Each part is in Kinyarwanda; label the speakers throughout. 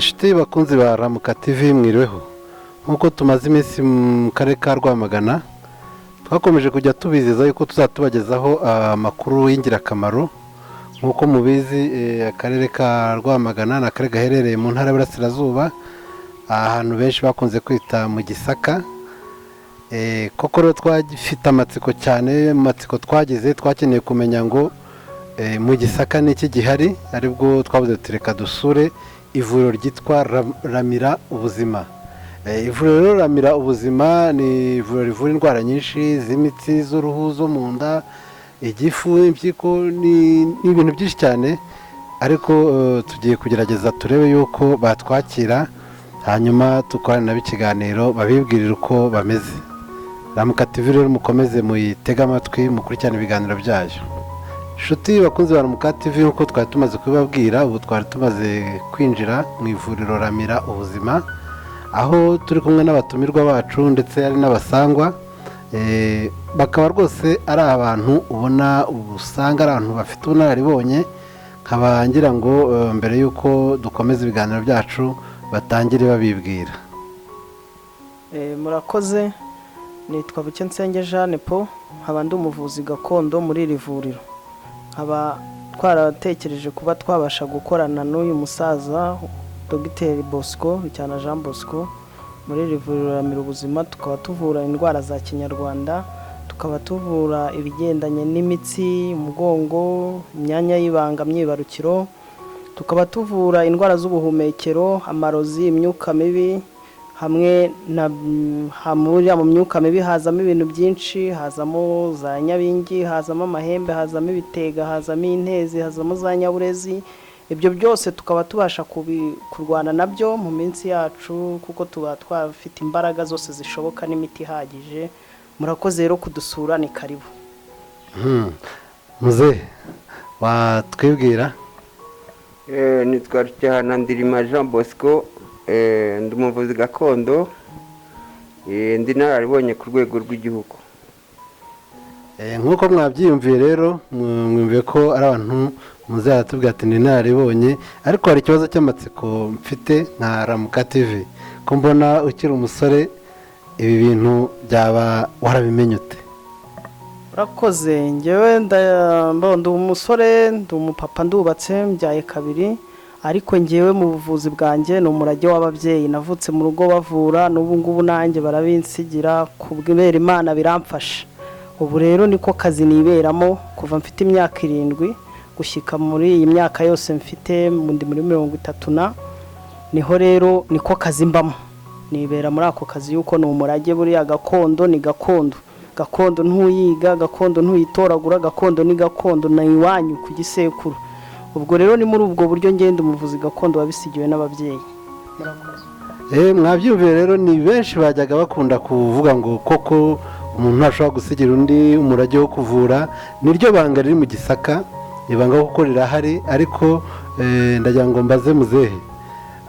Speaker 1: inshuti bakunzi ba Ramuka TV mwiriweho. Nkuko tumaze iminsi mu karere ka Rwamagana twakomeje kujya tubizeza yuko tuzatubagezaho amakuru y'ingirakamaro. Nkuko mubizi akarere ka Rwamagana na akarere gaherereye mu ntara y'Iburasirazuba, ahantu benshi bakunze kwita mu Gisaka. Koko rero twagifite amatsiko cyane, amatsiko twagize, twakeneye kumenya ngo mu Gisaka n'iki gihari, aribwo twabuze tureka dusure ivuriro ryitwa Ramira Ubuzima. Ivuriro Ramira Ubuzima ni ivuriro rivura indwara nyinshi z'imitsi, z'uruhu, zo mu nda, igifu, impyiko, ni ibintu byinshi cyane, ariko tugiye kugerageza turebe yuko batwakira, hanyuma tukorana nabo ikiganiro babibwirira uko bameze. Ramuka TV rero mukomeze muyitega amatwi, mukurikirane ibiganiro byayo. Inshuti bakunze ba Ramuka TV, nkuko twari tumaze kubibabwira, ubu twari tumaze kwinjira mu ivuriro Ramira Ubuzima, aho turi kumwe n'abatumirwa bacu ndetse ari n'abasangwa. Bakaba rwose ari abantu ubona usanga ari abantu bafite ubunararibonye. Nkaba ngira ngo mbere y'uko dukomeza ibiganiro byacu batangire babibwira.
Speaker 2: Murakoze, nitwa Bucyensenge Jeanne Paul, nkaba ndi umuvuzi gakondo muri iri vuriro. Nkaba twaratekereje kuba twabasha gukorana n'uyu musaza Dr Bosco cyana Jean Bosco muri iri vuriro Ramira Ubuzima. Tukaba tuvura indwara za Kinyarwanda, tukaba tuvura ibigendanye n'imitsi, umugongo, imyanya y'ibanga, myibarukiro, tukaba tuvura indwara z'ubuhumekero, amarozi, imyuka mibi, hamwe na hamurira mu myuka mibi hazamo ibintu byinshi, hazamo za nyabingi, hazamo amahembe, hazamo ibitega, hazamo intezi, hazamo za nyaburezi. Ibyo byose tukaba tubasha kurwana nabyo mu minsi yacu, kuko tuba twafite imbaraga zose zishoboka n'imiti ihagije. Murakoze rero kudusura, ni karibu.
Speaker 1: Muze watwibwira?
Speaker 3: Nitwa Rucyahanandirima Jean Bosco, ndi umuvuzi gakondo, ndi nararibonye ku rwego rw'igihugu.
Speaker 1: Nkuko mwabyiyumviye rero, mwumviye ko ari abantu muzaratubwira ati ndi nararibonye, ariko hari ikibazo cy'amatsiko mfite nka Ramuka TV, ko mbona ukiri umusore, ibi bintu byaba warabimenye ute?
Speaker 2: Urakoze, njyewe ndi umusore, ndi umupapa, ndubatse, mbyaye kabiri, ariko njyewe mu buvuzi bwanjye ni umurage w'ababyeyi. Navutse mu rugo bavura, n'ubu ngubu nanjye barabinsigira, kubw'ibera Imana biramfasha. Ubu rero niko kazi niberamo kuva mfite imyaka 7 gushyika muri iyi myaka yose mfite, ndi muri 30 niho rero niko kazi mbamo, nibera muri ako kazi yuko ni umurage. Buriya gakondo ni gakondo, gakondo ntuyiga, gakondo ntuyitoragura, gakondo ni gakondo, na iwanyu ku gisekuru. Ubwo rero ni muri ubwo buryo ngenda umuvuzi gakondo wabisigiwe n'ababyeyi.
Speaker 1: Mwabyumviye rero, ni benshi bajyaga bakunda kuvuga ngo koko umuntu ntashobora gusigira undi umurage wo kuvura. Niryo banga riri mu Gisaka, ibanga kuko rirahari, ariko ndagira ngo mbaze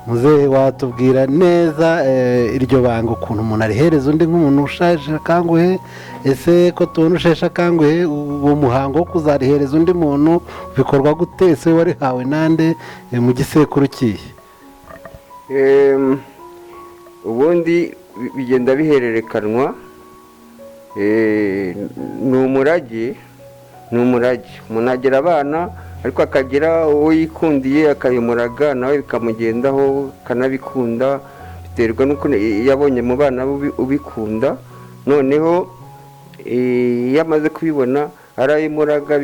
Speaker 1: muzehe watubwira neza iryo banga, ukuntu umuntu arihereza undi nk'umuntu ushaje akanguhe. Ese ko tubona usheshe akanguhe, uwo muhango wo kuzarihereza undi muntu bikorwa gute? Ese warihawe nande, mu gisekuru kihe?
Speaker 3: Ubundi bigenda bihererekanwa, ni umurage. Umuntu agira abana, ariko akagira uwo yikundiye akayimuraga, nawe bikamugendaho, kanabikunda, biterwa n'uko yabonye mu bana ubikunda. Noneho iyo amaze kubibona arayimuraga,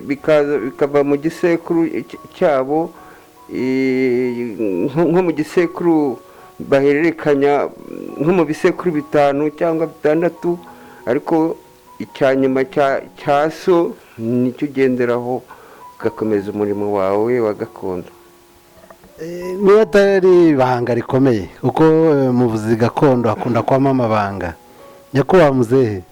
Speaker 3: bikava mu gisekuru cyabo. Nko mu gisekuru bahererekanya nko mu bisekuru 5 cyangwa 6, ariko icyanyuma cya so nicyo ugenderaho ugakomeza umurimo wawe wa gakondo.
Speaker 1: Niba atari ibanga rikomeye, uko muvuzi gakondo hakunda kwama amabanga, nyakubahwa muzehe,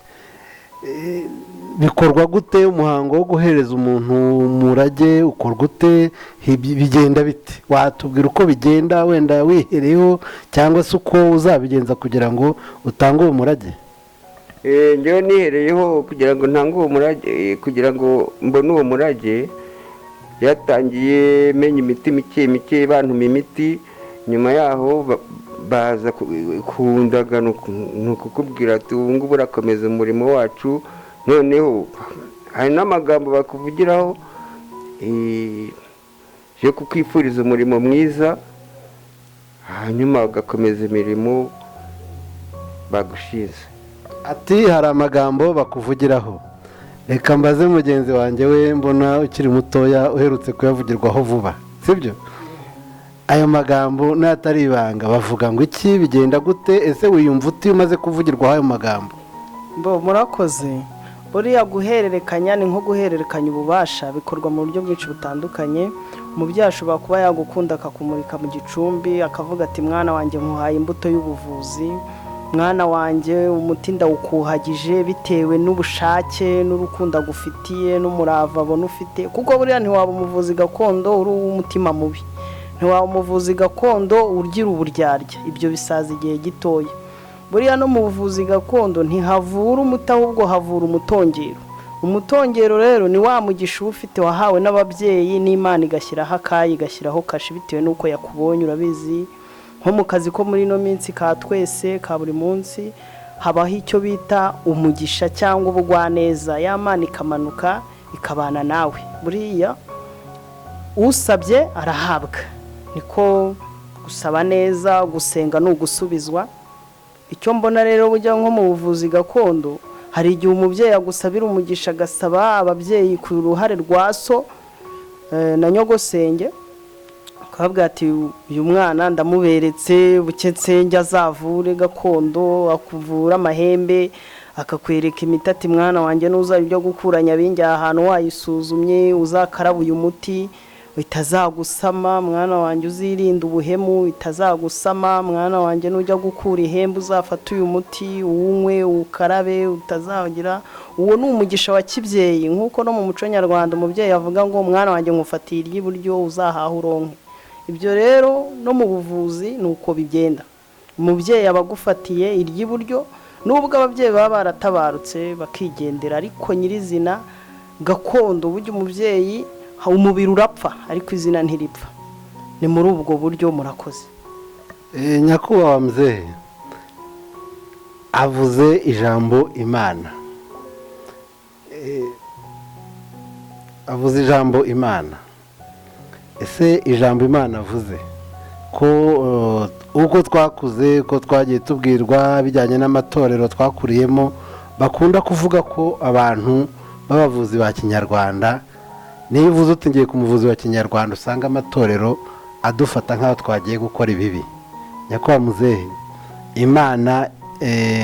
Speaker 1: bikorwa gute umuhango wo guhereza umuntu umurage? ukorwa ute? Bigenda bite? Watubwira uko bigenda, wenda wihereyeho, cyangwa se uko uzabigenza kugira ngo utange uwo murage?
Speaker 3: Njyewe nihereyeho kugira ngo ntange uwo murage, kugira ngo mbone uwo murage. Yatangiye menya imiti mike bantu imiti nyuma yaho baza kundaga ni ukukubwira ati ubu ngubu urakomeza umurimo wacu, noneho hari n'amagambo bakuvugiraho yo kukwifuriza umurimo mwiza, hanyuma ugakomeza imirimo bagushize.
Speaker 1: Ati hari amagambo bakuvugiraho. Reka mbaze mugenzi wanjye we mbona ukiri mutoya uherutse kuyavugirwaho vuba, sibyo? Ayo magambo n'atari ibanga bavuga ngo iki, bigenda gute? Ese wiyumva uti umaze kuvugirwaho ayo magambo?
Speaker 2: Murakoze. Buriya guhererekanya ni nko guhererekanya ububasha, bikorwa mu buryo bwinshi butandukanye. Umubyeyi ashobora kuba yagukunda akakumurika mu gicumbi akavuga ati mwana wanjye nkuhaye imbuto y'ubuvuzi, mwana wanjye umuti ndawukuhagije bitewe n'ubushake n'urukundo agufitiye n'umurava abona ufite, kuko buriya ntiwaba umuvuzi gakondo uri uw'umutima mubi, ntiwaba umuvuzi gakondo ugira uburyarya, ibyo bisaza igihe gitoya. Buriya no mu buvuzi gakondo ntihavura umuti ahubwo havura umutongero. Umutongero rero ni wa mugisha ufite wahawe n'ababyeyi n'Imana igashyiraho akayi igashyiraho kashi bitewe n'uko yakubonye. Urabizi nko mu kazi ko muri ino minsi ka twese ka buri munsi habaho icyo bita umugisha cyangwa ubugwaneza, ya Mana ikamanuka ikabana nawe. Buriya usabye arahabwa, niko gusaba neza, gusenga ni ugusubizwa. Icyo mbona rero bujya nko mu buvuzi gakondo, hari igihe umubyeyi agusabira umugisha agasaba ababyeyi ku ruhare rwa so na nyogosenge, akavuga ati uyu mwana ndamuberetse buke nsenge azavure gakondo, akuvura amahembe, akakwereka imiti ati mwana wanjye n'uzaba ibyo gukuranya binjye ahantu wayisuzumye uzakaraba uyu muti itazagusama, mwana wanjye uzirinda ubuhemu itazagusama, mwana wanjye nujya gukura ihembe uzafata uyu muti uwunywe ukarabe utazagira. Uwo ni umugisha wa kibyeyi, nk'uko no mu muco nyarwanda umubyeyi avuga ngo mwana wanjye nkufatiye iry'iburyo uzahaha uronke. Ibyo rero no mu buvuzi ni uko bigenda, umubyeyi aba agufatiye iry'iburyo, nubwo ababyeyi baba baratabarutse bakigendera, ariko nyirizina gakondo burya umubyeyi umubiri urapfa ariko izina ntiripfa. Ni muri ubwo buryo. Murakoze.
Speaker 1: Nyakubahwa mzee avuze ijambo Imana, avuze ijambo Imana. Ese ijambo Imana avuze ko uko twakuze ko twagiye tubwirwa bijyanye n'amatorero twakuriyemo bakunda kuvuga ko abantu b'abavuzi ba Kinyarwanda, niyo uvuze uti ngiye ku muvuzi wa Kinyarwanda usanga amatorero adufata nk'aho twagiye gukora ibibi. Nyakubahwa muzehe, Imana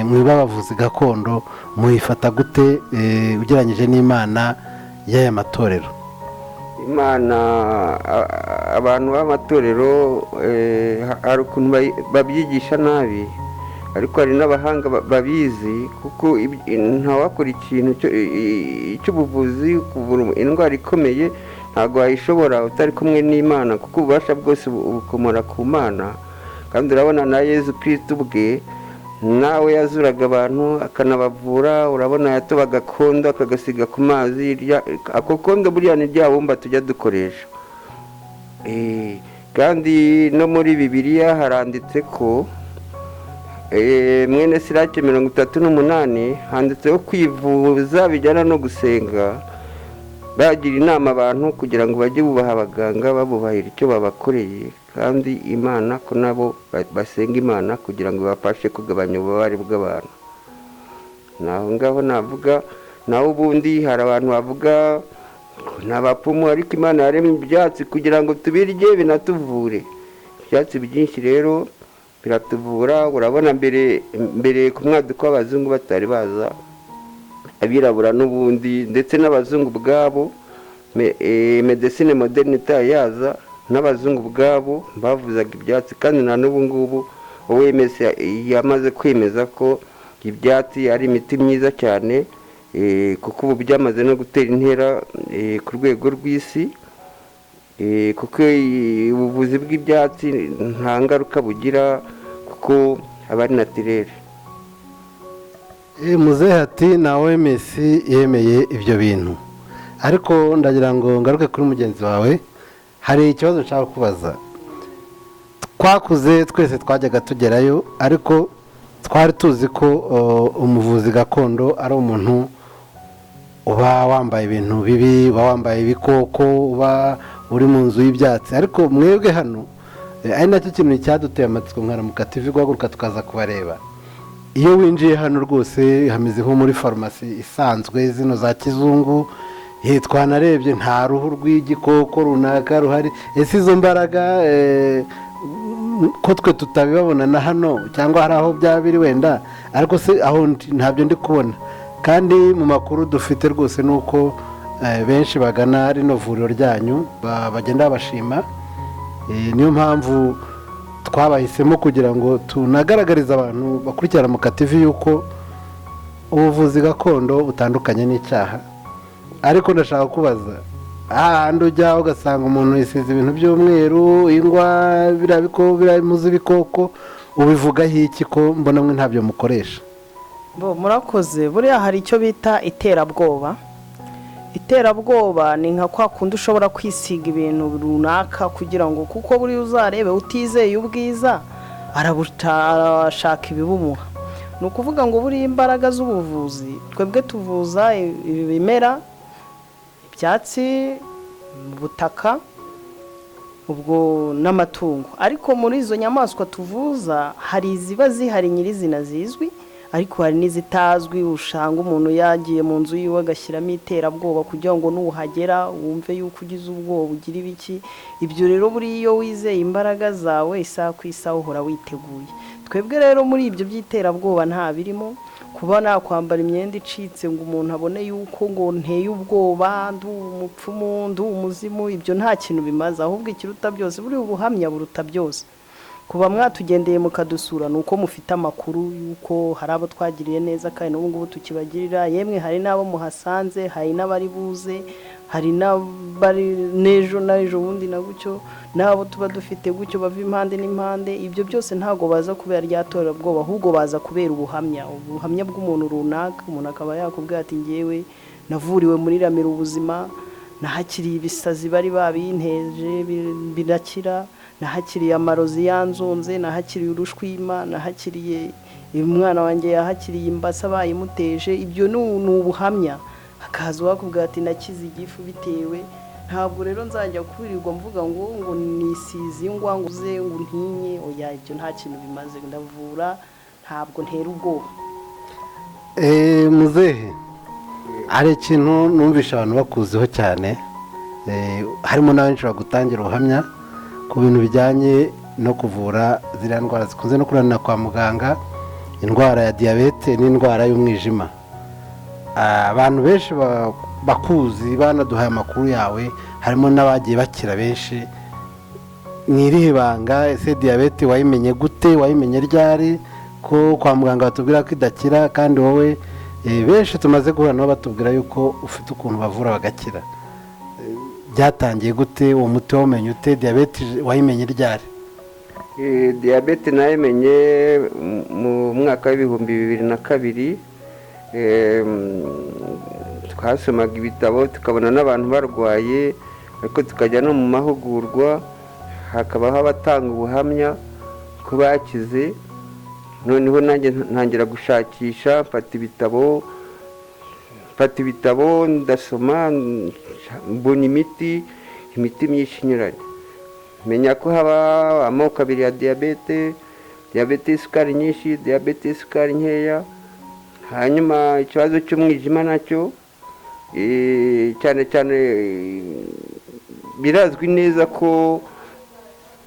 Speaker 1: mwiba abavuzi gakondo muyifata gute ugereranyije n'Imana y'aya matorero?
Speaker 3: Imana abantu b'amatorero hari ukuntu babyigisha nabi, ariko hari n'abahanga babizi, kuko ntawakora ikintu cy'ubuvuzi kuvura indwara ikomeye ntabwo wayishobora utari kumwe n'Imana, kuko ububasha bwose bukomora ku Mana. Kandi urabona na Yezu Kristo ubwe nawe yazuraga abantu akanabavura, urabona yatoba agakondo akagasiga ku mazi, ako kondo buriya ni rya bumba tujya dukoresha. Kandi no muri Bibiliya haranditse ko mwene Sirake 38 handitseho kwivuza bijyana no gusenga, bagira inama abantu kugira ngo bajye bubaha abaganga babubahira icyo babakoreye, kandi Imana ko nabo basenga Imana kugira ngo bafashe kugabanya ububabare bw'abantu. Naho ngaho navuga naho ubundi hari abantu bavuga n'abapfumu, ariko Imana yaremye ibyatsi kugira ngo tubirye binatuvure. Ibyatsi byinshi rero biratuvura. Urabona mbere ku mwaduko w'abazungu batari baza, abirabura n'ubundi ndetse n'abazungu bwabo, medecine moderne yaza, n'abazungu bwabo bavuzaga ibyatsi. Kandi na n'ubu ngubu OMS yamaze kwemeza ko ibyatsi ari imiti myiza cyane, kuko ubu byamaze no gutera intera ku rwego rw'isi, kuko ubuvuzi bw'ibyatsi nta ngaruka bugira kuko aba ari naturere.
Speaker 1: Muzehe ati na OMS yemeye ibyo bintu, ariko ndagira ngo ngaruke kuri mugenzi wawe. Hari ikibazo nshaka kubaza. twakuze twese twajyaga tugerayo, ariko twari tuzi ko umuvuzi gakondo ari umuntu uba wambaye ibintu bibi, uba wambaye ibikoko, uba uri mu nzu y'ibyatsi. Ariko mwebwe hano ari nacyo kintu cyaduteye amatsiko nka Ramuka TV guhaguruka tukaza kubareba. Iyo winjiye hano rwose hameze nko muri farumasi isanzwe zino za kizungu. Twanarebye nta ruhu rw'igikoko runaka ruhari. Ese izo mbaraga ko twe tutabibabona na hano, cyangwa hari aho byaba biri wenda, ariko se aho ntabyo ndi kubona. Kandi mu makuru dufite rwose ni uko benshi bagana rino vuriro ryanyu bagenda babashima. Niyo mpamvu twabahisemo kugira ngo tunagaragarize abantu bakurikirana Ramuka TV yuko ubuvuzi gakondo butandukanye n'icyaha. Ariko ndashaka kubaza, ahandi ujya ugasanga umuntu yisize ibintu by'umweru, ingwa, biramuzi ibikoko, ubivugaho iki ko mbona mwe ntabyo mukoresha?
Speaker 2: Murakoze. Buriya hari icyo bita iterabwoba. Iterabwoba ni nka kwa kundi ushobora kwisiga ibintu runaka kugira ngo, kuko buriya uzarebe utizeye ubwiza arashaka ibibumuha. Ni ukuvuga ngo buriya imbaraga z'ubuvuzi, twebwe tuvuza ibimera, ibyatsi, ubutaka, ubwo n'amatungo. Ariko muri izo nyamaswa tuvuza hari iziba zihari nyirizina zizwi, ariko hari n'izitazwi. Ushanga umuntu yagiye mu nzu yiwe agashyiramo iterabwoba kugira ngo nuhagera wumve yuko ugize ubwoba, ugira ibiki. Ibyo rero buriya iyo wizeye imbaraga zawe isaha ku isaha uhora witeguye. Twebwe rero muri ibyo by'iterabwoba nta birimo. Kuba nakwambara imyenda icitse ngo umuntu abone yuko ngo nteye ubwoba, ndu umupfumu, ndu umuzimu, ibyo nta kintu bimaze. Ahubwo ikiruta byose buri ubuhamya buruta byose. Kuba mwatugendeye mukadusura nuko mufite amakuru yuko hari abo twagiriye neza kandi n'ubu ngubu tukibagirira. Yemwe hari n'abo muhasanze, hari n'abari buze, hari n'abari nejo bundi na gutyo, n'abo tuba dufite gutyo bava impande n'impande. Ibyo byose ntago baza kubera ryatora bwoba, ahubwo baza kubera ubuhamya bw'umuntu runaka. Umuntu akaba yakubwira ati ngewe navuriwe muri Ramira ubuzima, nahakiriye ibisazi bari babinteje birakira, nahakiriye amarozi yanzonze, nahakiriye urushwima, nahakiriye umwana wanjye yahakiriye imbasa bayimuteje. Ibyo ni ubuhamya. Hakaza wakubwira ati nakize igifu bitewe. Ntabwo rero nzajya kubirirwa mvuga ngo nisize ingwa ngo uze ngo ntinye. Oya, ibyo nta kintu bimaze. Ndavura, ntabwo ntera ubwoba.
Speaker 1: Muzehe, hari ikintu numvisha abantu bakuziho cyane, harimo n'abenshi bagutangira ubuhamya ku bintu bijyanye no kuvura ziriya ndwara zikunze no kuranira kwa muganga, indwara ya diyabete n'indwara y'umwijima. Abantu benshi bakuzi banaduhaye amakuru yawe, harimo n'abagiye bakira benshi. Ni irihe banga? Ese diyabete wayimenye gute? Wayimenye ryari? Ko kwa muganga batubwira ko idakira, kandi wowe benshi tumaze guhura nabo batubwira yuko ufite ukuntu bavura bagakira. Byatangiye gute? Uwo muti wamenye ute? Diyabete wayimenye ryari?
Speaker 3: Diyabete nayimenye mu mwaka w'ibihumbi 2002. Twasomaga ibitabo tukabona n'abantu barwaye, ariko tukajya no mu mahugurwa hakabaho abatanga ubuhamya ko bakize. Noneho nanjye ntangira gushakisha, mfata ibitabo ndasoma, mbona imiti myinshi inyuranye. Menya ko haba amoko abiri ya diyabete y'isukari nyinshi, diyabete y'isukari nkeya. Hanyuma ikibazo cy'umwijima nacyo cyane cyane birazwi neza ko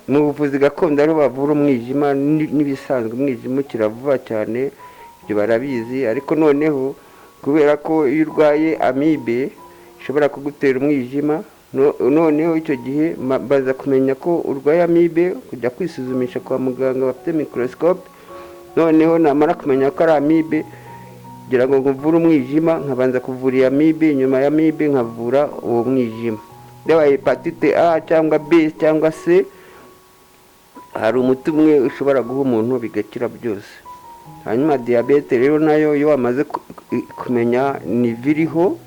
Speaker 3: mu buvuzi gakondo ariho bavura umwijima. N'ibisanzwe umwijima ukira vuba cyane, ibyo barabizi. Ariko noneho kubera ko iyo urwaye amibe ishobora kugutera umwijima, noneho icyo gihe baza kumenya ko urwaye amibe, kujya kwisuzumisha kwa muganga bafite microscope. Noneho namara kumenya ko ari amibe, kugira ngo mvure umwijima nkabanza kuvura iya amibe, nyuma ya amibe nkavura uwo mwijima. Yaba hepatite A cyangwa B cyangwa C, hari umuti umwe ushobora guha umuntu bigakira byose. Hanyuma diyabete rero nayo iyo wamaze kumenya niviriho,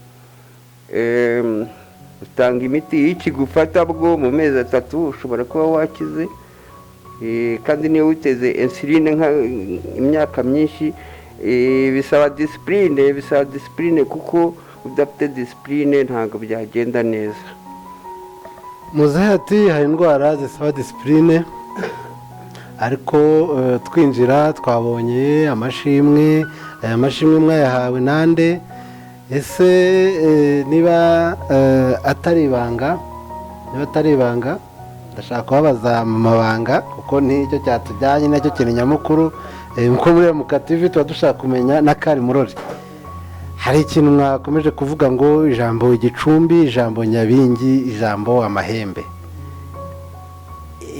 Speaker 3: utanga imiti y'ikigufata bwo mu mezi 3 ushobora kuba wakize. kandi niyo witeze insuline imyaka myinshi bisaba disipurine kuko udafite disipurine ntabwo byagenda neza.
Speaker 1: muzehe ati hari indwara zisaba disipurine, ariko twinjira twabonye amashimwe. aya mashimwe mwayahawe nande? ese niba atari ibanga ndashaka kubabaza mu mabanga kuko nicyo cyatujyanye, nacyo kintu nyamukuru. nko muri Ramuka TV tuba dushaka kumenya na Kari Murori, hari ikintu mwakomeje kuvuga ngo ijambo igicumbi, ijambo nyabingi, ijambo amahembe.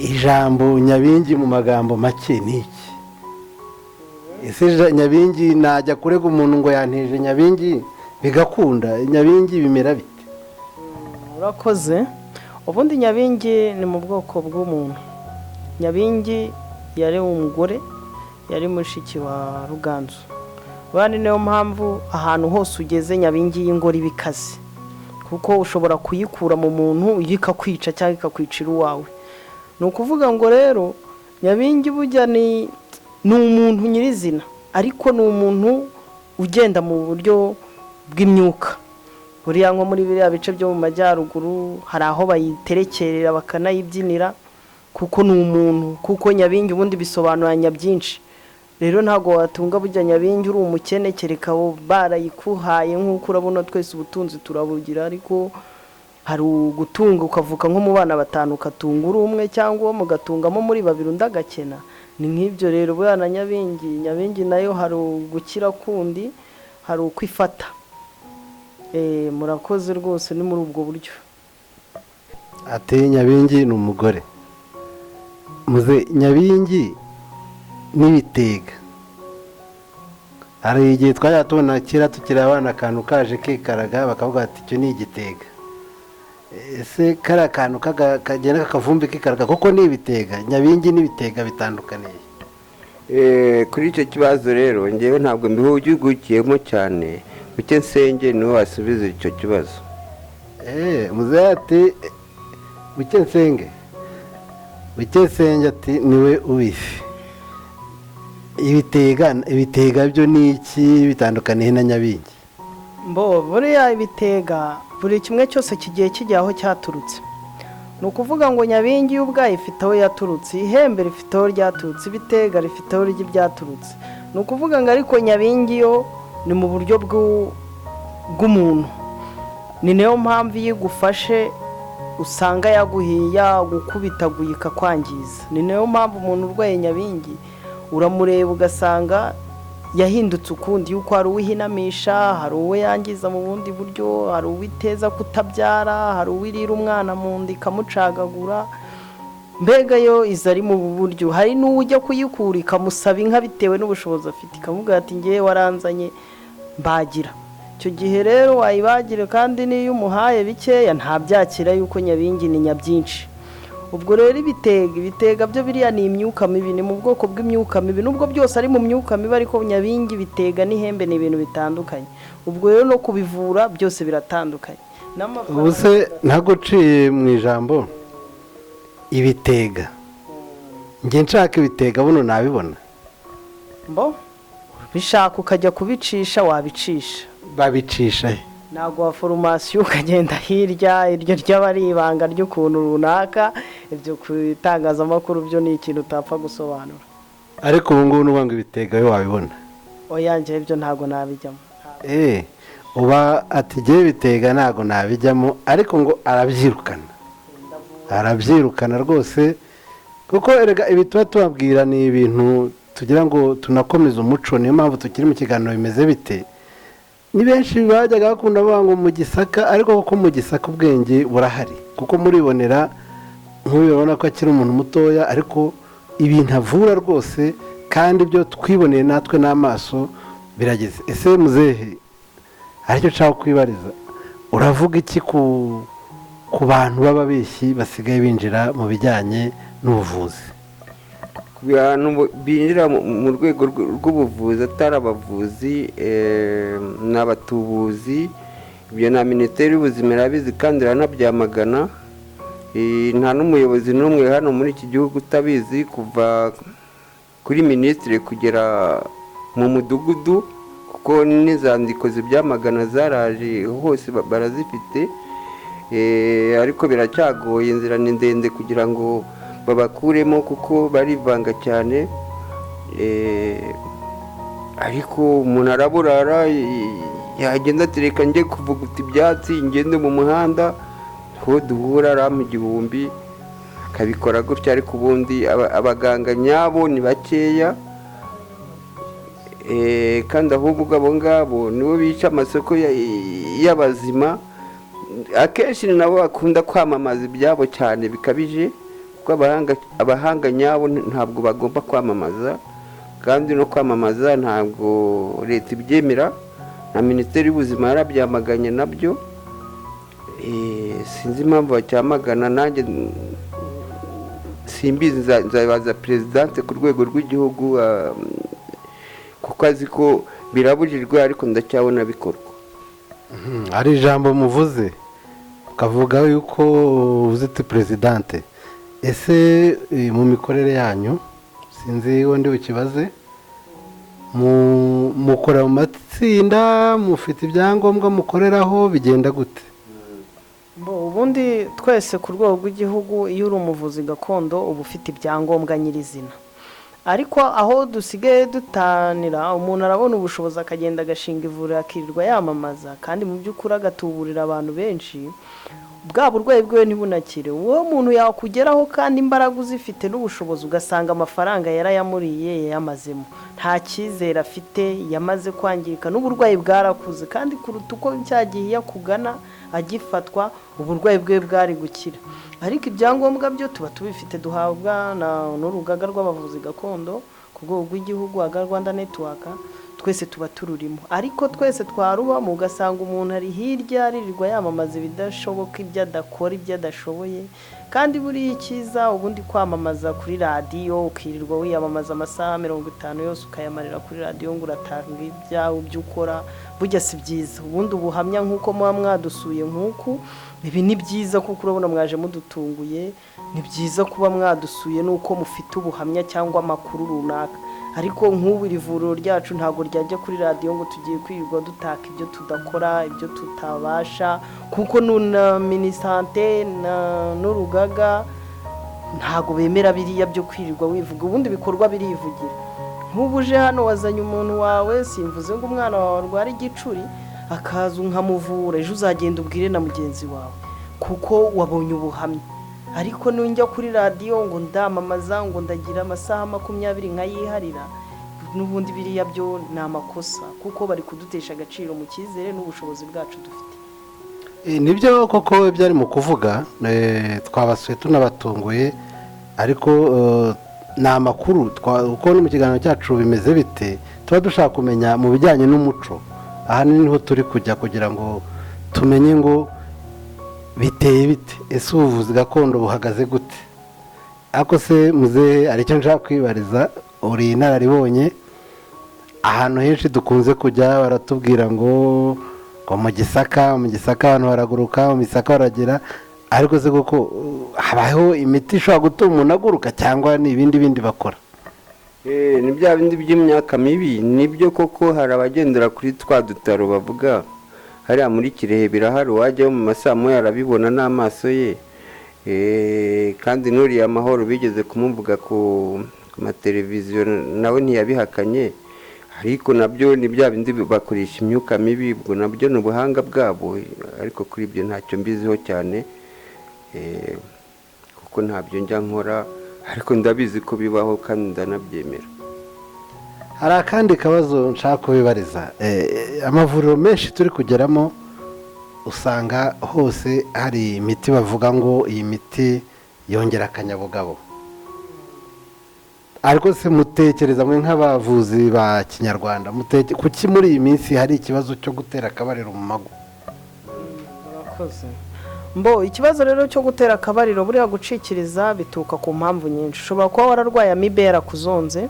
Speaker 1: ijambo nyabingi mu magambo make ni iki? ese nyabingi najya kurega umuntu ngo yantije nyabingi bigakunda? nyabingi bimera bite?
Speaker 2: urakoze. ubundi nyabingi ni mu bwoko bw'umuntu. nyabingi yari umugore, yari mushiki wa Ruganzu. bane niyo mpamvu ahantu hose ugeze nyabingi y'ingori bikaze, kuko ushobora kuyikura mu muntu ikakwica cyangwa ikakwicira uwawe. ni ukuvuga ngo rero nyabingi bujya ni umuntu nyirizina, ariko ni umuntu ugenda mu buryo bw'imyuka. buriya nko muri biriya bice byo mu majyaruguru hari aho bayiterekerera bakanayibyinira, kuko ni umuntu, kuko nyabingi ubundi bisobanura byinshi. rero ntabwo watunga bujya nyabingi uri umukene, kereka barayikuhaye. nk'uko urabona twese ubutunzi turabugira, ariko hari ugutunga ukavuka nko mu bana 5 ukatunga uri umwe, cyangwa uwo mugatungamo muri 2 undi agakena. ni nk'ibyo rero buriya na nyabingi nayo hari ugukira kundi, hari ukwifata. murakoze rwose, ni muri ubwo buryo.
Speaker 1: ati nyabingi ni umugore. muze nyabingi n'ibitega, hari igihe twajya tubona kera tukiri abana akantu kaje kikaraga bakavuga ati icyo ni igitega. ese kari akantu kagenda kakavumbi kikaraga kuko ni ibitega? nyabingi n'ibitega bitandukaniye?
Speaker 3: kuri icyo kibazo rero ngewe ntabwo mbihugukiyemo cyane. Buke Nsenge niwe wasubiza icyo kibazo.
Speaker 1: muzehe ati Buke Nsenge ati niwe ubifi. ibitega byo ni iki bitandukaniye na nyabingi?
Speaker 2: buriya ibitega buri kimwe cyose kigiye kijya aho cyaturutse. ni ukuvuga ngo nyabingi y'ubwayo ifite aho yaturutse, ihembe rifite aho ryaturutse, ibitega rifite aho ryaturutse. ni ukuvuga ngo ariko nyabingi yo ni mu buryo bw'umuntu. ni nayo mpamvu iyo igufashe usanga yaguhiye, yagukubitaguye ikakwangiza. ni nayo mpamvu umuntu urwaye nyabingi uramureba ugasanga yahindutse ukundi, yuko hari uwihinamisha, hari uwo yangiza mu bundi buryo, hari uwiteza kutabyara, hari uwirira umwana mu nda ikamucagagura. mbega yo iza ari mu buryo. hari n'ujya kuyikura ikamusaba inka bitewe n'ubushobozi afite, ikavuga ati ngewe waranzanye mbagira. icyo gihe rero wayibagira, kandi n'iyo umuhaye bikeya ntabyakira, yuko nyabingi ni nyabyinshi. ubwo rero ibitega byo biriya ni imyuka mibi, ni mu bwoko bw'imyuka mibi. nubwo byose ari mu myuka mibi, ariko nyabingi, ibitega n'ihembe ni ibintu bitandukanye. ubwo rero no kubivura byose biratandukanye.
Speaker 1: ubu se ntaguciye mu ijambo, ibitega njye nshaka ibitega buno nabibona?
Speaker 2: bishaka ukajya kubicisha wabicisha.
Speaker 1: babicisha he?
Speaker 2: ntabwo wa foromasiyo ukagenda hirya, iryo ryaba ari ibanga ry'ukuntu runaka. ibyo ku itangazamakuru byo ni ikintu utapfa gusobanura.
Speaker 1: ariko ubu ngubu n'ubanga ibitega we wabibona?
Speaker 2: oyange ibyo ntabwo nabijyamo.
Speaker 1: uba ati ngewe ibitega ntabwo nabijyamo, ariko ngo arabyirukana rwose. kuko erega ibi tuba tubabwira ni ibintu tugira ngo tunakomeze umuco. niyo mpamvu tukiri mu kiganiro bimeze bite. ni benshi bajyaga bakunda bavuga ngo mu Gisaka, ariko kuko mu Gisaka ubwenge burahari, kuko muribonera nk'ubibona ko akiri umuntu mutoya, ariko ibintu avura rwose, kandi ibyo twiboneye natwe n'amaso birageze. ese muzehe aricyo nshaka kwibariza, uravuga iki ku bantu b'ababeshyi basigaye binjira mu bijyanye n'ubuvuzi?
Speaker 3: ku bantu binjira mu rwego rw'ubuvuzi atari abavuzi, n'abatubuzi, ibyo na minisiteri y'ubuzima irabizi kandi iranabyamagana. nta n'umuyobozi n'umwe hano muri iki gihugu utabizi, kuva kuri minisitiri kugera mu mudugudu, kuko n'inzandiko zibyamagana zaraje hose barazifite, ariko biracyagoye, inzira ni ndende kugira ngo babakuremo kuko barivanga cyane, ariko umuntu araburara, yagenda atereka njye kuvuguta ibyatsi, ngende mu muhanda, aho duhura arampa 1000, akabikora gutya, ariko ubundi abaganga nyabo ni bakeya, kandi ahubwo abo ngabo nibo bica amasoko y'abazima, akenshi nabo bakunda kwamamaza ibyabo cyane bikabije, kuko abahanga nyabo ntabwo bagomba kwamamaza, kandi no kwamamaza ntabwo leta ibyemera, na minisiteri y'ubuzima yarabyamaganye nabyo. Sinzi impamvu bacyamagana, nanjye simbizi, nzabaza perezidante ku rwego rw'igihugu, kuko azi ko birabujijwe, ariko ndacyabona bikorwa.
Speaker 1: hari ijambo muvuze ukavuga yuko uzite perezidante, ese mu mikorere yanyu, sinzi undi ukibaze, mukora mu matsinda, mufite ibyangombwa mukoreraho, bigenda gute?
Speaker 2: ubundi twese ku rwego rw'igihugu, iyo uri umuvuzi gakondo uba ufite ibyangombwa nyirizina, ariko aho dusigaye dutanira, umuntu arabona ubushobozi akagenda agashinga ivuriro akirirwa yamamaza, kandi mu by'ukuri agatuburira abantu benshi, bwa burwayi bwe ntibunakire. uwo muntu yakugeraho kandi imbaraga uzifite n'ubushobozi, ugasanga amafaranga yarayamuriye yayamazemo, nta cyizere afite, yamaze kwangirika, n'uburwayi bwarakuze, kandi kuruta uko cyagiye yakugana agifatwa, uburwayi bwe bwari gukira. ariko ibyangombwa byo tuba tubifite, duhabwa n'urugaga rw'abavuzi gakondo ku rwego rw'igihugu, Rwanda Network, twese tuba tururimo, ariko twese twarubamo, ugasanga umuntu ari hirya aririrwa yamamaza ibidashoboka, ibyo adakora, ibyo adashoboye. kandi buriya icyiza ubundi kwamamaza kuri radiyo, ukirirwa wiyamamaza amasaha 50 yose ukayamarira kuri radiyo ngo uratanga ibyawe ibyo ukora, burya si byiza. ubundi ubuhamya nk'uko muba mwadusuye nk'uku, ibi ni byiza kuko urabona mwaje mudutunguye, ni byiza kuba mwadusuye nuko mufite ubuhamya cyangwa amakuru runaka. ariko nk'ubu iri vuriro ryacu ntabwo ryajya kuri radiyo ngo tugiye kwirirwa dutaka ibyo tudakora, ibyo tutabasha, kuko na minisante n'urugaga ntabwo bemera biriya byo kwirirwa wivuga, ubundi bikorwa birivugira. nk'ubu uje hano wazanye umuntu wawe, simvuze ngo umwana wawe arwara igicuri, akaza nkamuvura, ejo uzagenda ubwire na mugenzi wawe kuko wabonye ubuhamya. ariko nujya kuri radiyo ngo ndamamaza, ngo ndagira amasaha 20 nkayiharira, n'ubundi biriya byo ni amakosa, kuko bari kudutesha agaciro mu cyizere n'ubushobozi bwacu dufite.
Speaker 1: nibyo koko byari mu kuvuga, twabasuye tunabatunguye, ariko ni amakuru uko no mu kiganiro cyacu bimeze bite, tuba dushaka kumenya mu bijyanye n'umuco, ahanini niho turi kujya kugira ngo tumenye ngo biteye bite, ese ubuvuzi gakondo buhagaze gute. ariko se muzehe, aricyo nshaka kwibariza, uri inararibonye, ahantu henshi dukunze kujya baratubwira ngo mu Gisaka abantu baraguruka, mu Misaka baragera, ariko se koko habaho imiti ishobora gutuma umuntu aguruka, cyangwa ni ibindi bakora?
Speaker 3: ni bya bindi by'imyaka mibi, nibyo koko hari abagendera kuri twa dutaro bavuga, hariya muri Kirehe birahari, wajyaho mu masaha moya arabibona n'amaso ye. kandi n'uriya Mahoro bigeze kumuvuga ku mateleviziyo, nawe ntiyabihakanye, ariko nabyo ni bya bindi bakoresha imyuka mibi, ubwo nabyo ni ubuhanga bwabo, ariko kuri ibyo ntacyo mbiziho cyane, kuko ntabyo njya nkora, ariko ndabizi ko bibaho kandi ndanabyemera.
Speaker 1: hari akandi kabazo nshaka kubibariza, amavuriro menshi turi kugeramo usanga hose hari imiti bavuga ngo iyi miti yongera akanyabugabo, ariko se mutekereza mwe nk'abavuzi ba kinyarwanda, kuki muri iyi minsi hari ikibazo cyo gutera akabariro mu mago?
Speaker 2: murakoze. Ikibazo rero cyo gutera akabariro, buriya gucikiriza bituruka ku mpamvu nyinshi. ushobora kuba wararwaye amibe yarakuzonze,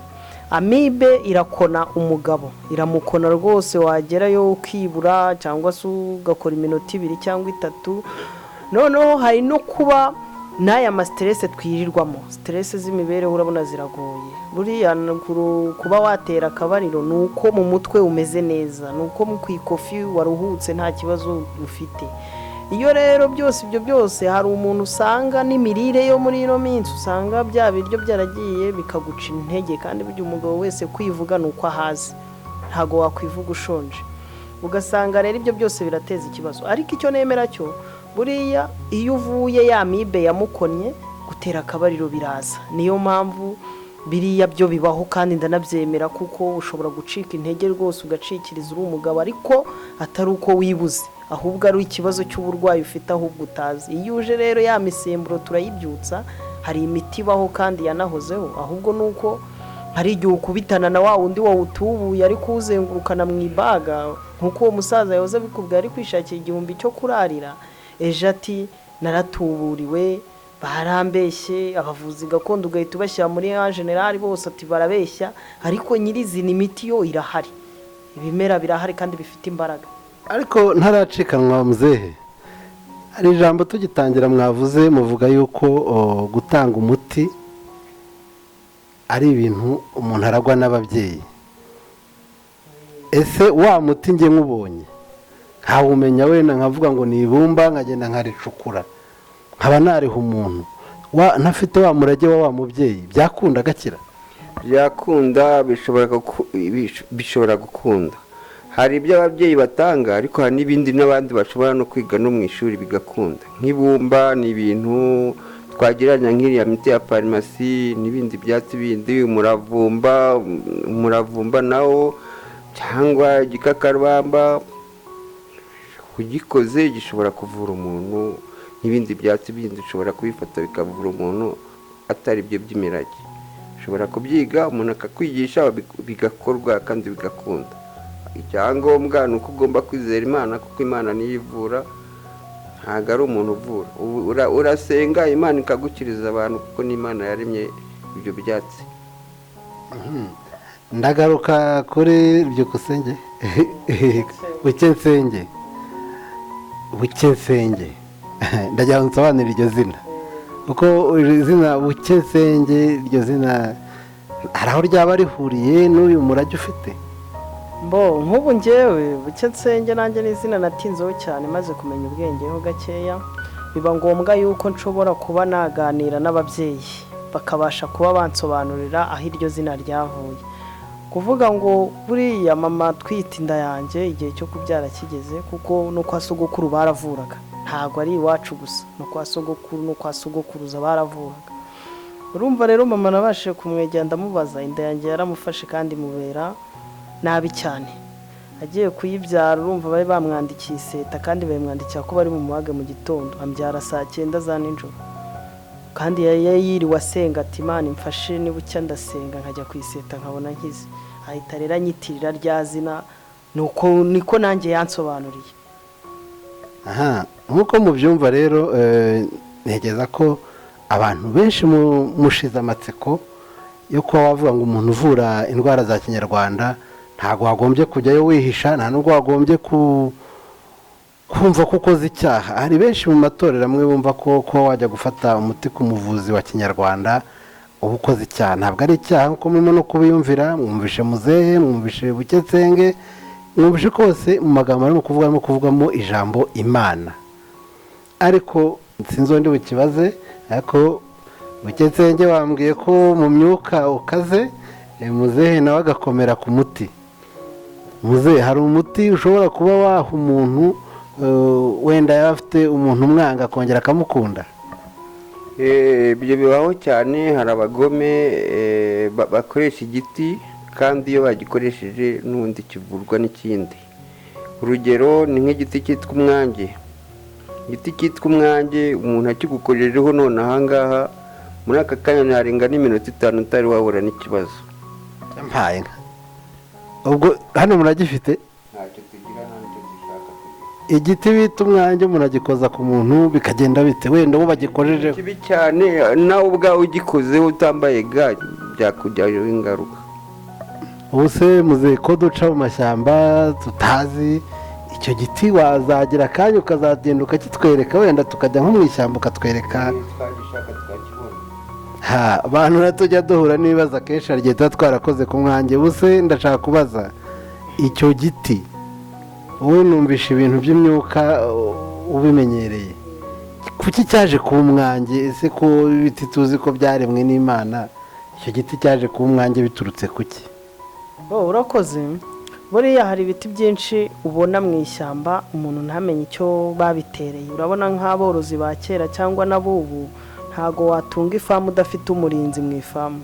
Speaker 2: amibe irakona umugabo, iramukona rwose, wagerayo ukibura, cyangwa se ugakora iminota 2 cyangwa 3. noneho hari no kuba n'aya masiterese twirirwamo, siterese z'imibereho urabona ziragoye. Buriya kuba watera akabariro ni uko mu mutwe umeze neza, ni uko ku ikofi waruhutse nta kibazo ufite. Iyo rero ibyo byose hari umuntu usanga n'imirire yo muri ino minsi usanga bya biryo byaragiye bikaguca intege, kandi burya umugabo wese kwivuga ni uko ahazi, ntabwo wakwivuga ushonje. Ugasanga rero ibyo byose birateza ikibazo. Ariko icyo nemera cyo, buriya iyo uvuye ya mibe yamukonye, gutera akabariro biraza. Niyo mpamvu biriya byo bibaho kandi ndanabyemera, kuko ushobora gucika intege rwose ugacikiriza uri umugabo, ariko atari uko wibuze, ahubwo ari ikibazo cy'uburwayi ufite ahubwo utazi. Iyo uje rero ya misemburo turayibyutsa, hari imiti ibaho kandi yanahozeho, ahubwo ni uko hari igihe ukubitana na wa wundi wawutubuye ari kuwuzengurukana mu ibaga, nk'uko uwo musaza yahoze abikubwira ari kwishakira igihumbi cyo kurarira, ejo ati naratuburiwe, barambeshye, abavuzi gakondo ugahita ubashyira muri ya generali bose ati barabeshya, ariko nyirizina imiti yo irahari, ibimera birahari kandi bifite imbaraga.
Speaker 1: Ariko ntaracikanwa muzehe, hari ijambo tugitangira mwavuze, muvuga yuko gutanga umuti ari ibintu umuntu aragwa n'ababyeyi. Ese wa muti nge nkubonye nkawumenya wenda nkavuga ngo ni ibumba, nkagenda nkaricukura, nkaba nariha umuntu ntafite wa murage wa mubyeyi, byakunda agakira?
Speaker 3: byakunda, bishobora gukunda. Hari ibyo ababyeyi batanga, ariko hari n'ibindi n'abandi bashobora no kwiga no mu ishuri bigakunda. Nk'ibumba ni ibintu twagereranya nk'iriya miti ya farumasi n'ibindi byatsi bindi, umuravumba nawo, cyangwa igikakarubamba ugikoze gishobora kuvura umuntu, n'ibindi byatsi bindi ushobora kubifata bikavura umuntu atari byo by'imirage. Ushobora kubyiga umuntu akakwigisha bigakorwa kandi bigakunda. Icyangombwa ni uko ugomba kwizera Imana, kuko Imana niyo ivura, ntabwo ari umuntu uvura. Urasenga Imana ikagukiriza abantu, kuko n'Imana yaremye ibyo byatsi.
Speaker 1: Ndagaruka kuri Byukusenge Bukensenge ndagira ngo nsobanure iryo zina, kuko izina Bukensenge, iryo zina hari aho ryaba rihuriye n'uyu murage ufite?
Speaker 2: Nk'ubu ngewe Bukensenge nanjye ni izina natinzeho cyane, maze kumenya ubwengeho gakeya, biba ngombwa yuko nshobora kuba naganira n'ababyeyi bakabasha kuba bansobanurira aho iryo zina ryavuye. Kuvuga ngo buriya mama twita inda yanjye igihe cyo kubyara kigeze, kuko no kwa sogokuru baravuraga, ntabwo ari iwacu gusa, no kwa sogokuru no kwa sogokuruza baravuraga. Urumva rero mama nabashije kumwegera ndamubaza, inda yanjye yaramufashe kandi mubera nabi cyane. Agiye kuyibyara urumva bari bamwandikiye iseta, kandi bayimwandikira ko bari mu muhage mu gitondo, ambyara saa 9 za nijoro, kandi yiriwe asenga ati Imana imfashe nibucya ndasenga nkajya ku iseta nkabona nkize. Ahita rero anyitirira rya zina, niko nanjye yansobanuriye.
Speaker 1: Nk'uko mubyumva rero, ntegeza ko abantu benshi mushize amatsiko yo kuba wavuga ngo umuntu uvura indwara za kinyarwanda ntabwo wagombye kujyayo wihisha, nta nubwo wagombye kumva ko ukoze icyaha. Hari benshi mu matorero amwe bumva ko wajya gufata umuti ku muvuzi wa kinyarwanda uba ukoze icyaha. Ntabwo ari icyaha nk'uko murimo no kubiyumvira. Mwumvishe muzehe, mwumvishe Bukensenge, mwumvishe kose mu magambo arimo kuvugamo ijambo Imana. Ariko sinzondi bukibaze, ariko Bukensenge wambwiye ko mu myuka ukaze, muzehe nawe agakomera ku muti. Muzehe, hari umuti ushobora kuba waha umuntu wenda yaba afite umuntu umwanga akongera akamukunda?
Speaker 3: Ibyo bibaho cyane. Hari abagome bakoresha igiti, kandi iyo bagikoresheje n'ubundi kivurwa n'ikindi. Urugero ni nk'igiti cyitwa umwange. Igiti cyitwa umwange umuntu akigukojejeho none ahangaha muri aka kanya ntarenga n'iminota 5 utari wahura n'ikibazo.
Speaker 1: Mpaye nka ubwo hano muragifite?
Speaker 3: Ntacyo tugira, ntacyo dushaka kugira.
Speaker 1: Igiti bita umwange muragikoza ku muntu bikagenda bite? Wenda uwo bagikojejeho
Speaker 3: kibi cyane, nawe ubwawe ugikozeho utambaye ga byakujyaho ingaruka.
Speaker 1: Ubuse muzehe ko duca mu mashyamba tutazi icyo giti wazagira akanya ukazagenda ukakitwereka, wenda tukajya nko mu ishyamba ukatwereka. Abantu tujya duhura n'ibibazo akenshi hari igihe tuba twarakoze ku mwange. buse ndashaka kubaza icyo giti, wowe numvisha ibintu by'imyuka ubimenyereye, kuki cyaje kuba umwange? ese ko ibiti tuzi ko byaremwe n'Imana, icyo giti cyaje kuba umwange biturutse kuki?
Speaker 2: urakoze. buriya hari ibiti byinshi ubona mu ishyamba umuntu ntamenye icyo babitereye. urabona nk'aborozi ba kera cyangwa n'abubu, ntago watunga ifamu udafite umurinzi mu ifamu,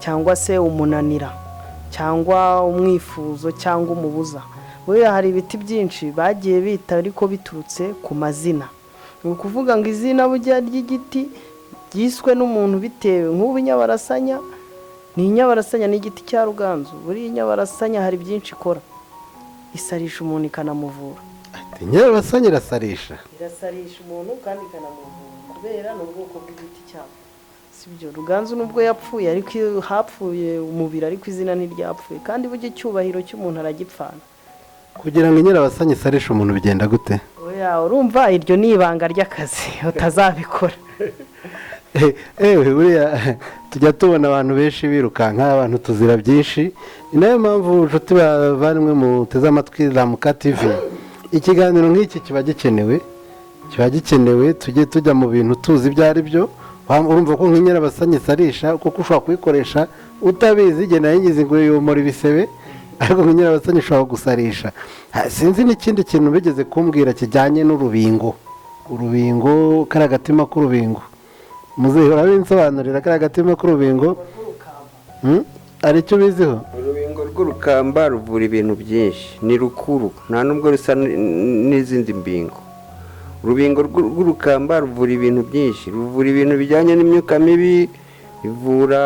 Speaker 2: cyangwa se umunanira, cyangwa umwifuzo, cyangwa umubuza. buriya hari ibiti byinshi bagiye bita ariko biturutse ku mazina. ni ukuvuga ngo izina burya ry'igiti ryiswe n'umuntu bitewe. nk'ubu inyabarasanya ni inyabarasanya, ni igiti cya ruganzu. buriya inyabarasanya hari byinshi ikora, isarisha umuntu ikanamuvura.
Speaker 1: inyabarasanya irasarisha
Speaker 2: umuntu kandi ikanamuvura, kubera ni ubwoko bw'igiti cyabo. si byo, ruganzu nubwo yapfuye ariko iyo hapfuye umubiri ariko izina ntiryapfuye. kandi burya icyubahiro cy'umuntu aragipfana.
Speaker 1: kugira ngo inyabarasanya isarishe umuntu bigenda gute?
Speaker 2: urumva iryo ni ibanga ry'akazi utazabikora.
Speaker 1: buriya tujya tubona abantu benshi birukanka, abantu tuzira byinshi. ni nayo mpamvu inshuti bavanywe muteze amatwi Ramuka TV, ikiganiro nk'iki kiba gikenewe, tujye tujya mu bintu tuzi ibyo ari byo. urumva ko nk'inyarabasanya isarisha, kuko ushobora kuyikoresha utabizi. igena yingize ngo yomora ibisebe, ariko nk'inyarabasanya ushobora gusarisha. sinzi n'ikindi kintu bigeze kumbwira kijyanye n'urubingo. kariya agatima k'urubingo, muzehe urabinsobanurira? kariya agatima k'urubingo hari icyo ubiziho?
Speaker 3: urubingo rw'urukamba ruvura ibintu byinshi, ni rukuru, nta nubwo rusa n'izindi mbingo. urubingo rw'urukamba ruvura ibintu byinshi, ruvura ibintu bijyanye n'imyuka mibi, rivura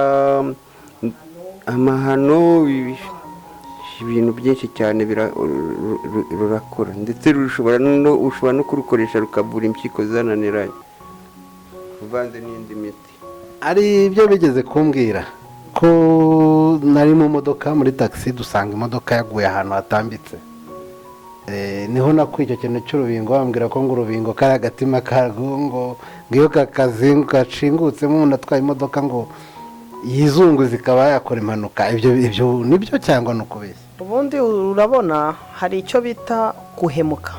Speaker 3: amahano, ibintu byinshi cyane rurakora. ndetse ushobora no kurukoresha rukavura impyiko zananiranye uvanze n'indi miti.
Speaker 1: hari ibyo bigeze kumbwira ko nari mu modoka muri taxi, dusanga imodoka yaguye ahantu hatambitse. niho nakuye icyo kintu cy'urubingo, bambwira ko ngo urubingo kari agatima karwo, ngo ngiyo gacingutsemo umuntu atwaye imodoka ngo yizunguze ikaba yakora impanuka. ibyo nibyo cyangwa ni ukubeshya?
Speaker 2: ubundi urabona hari icyo bita guhemuka.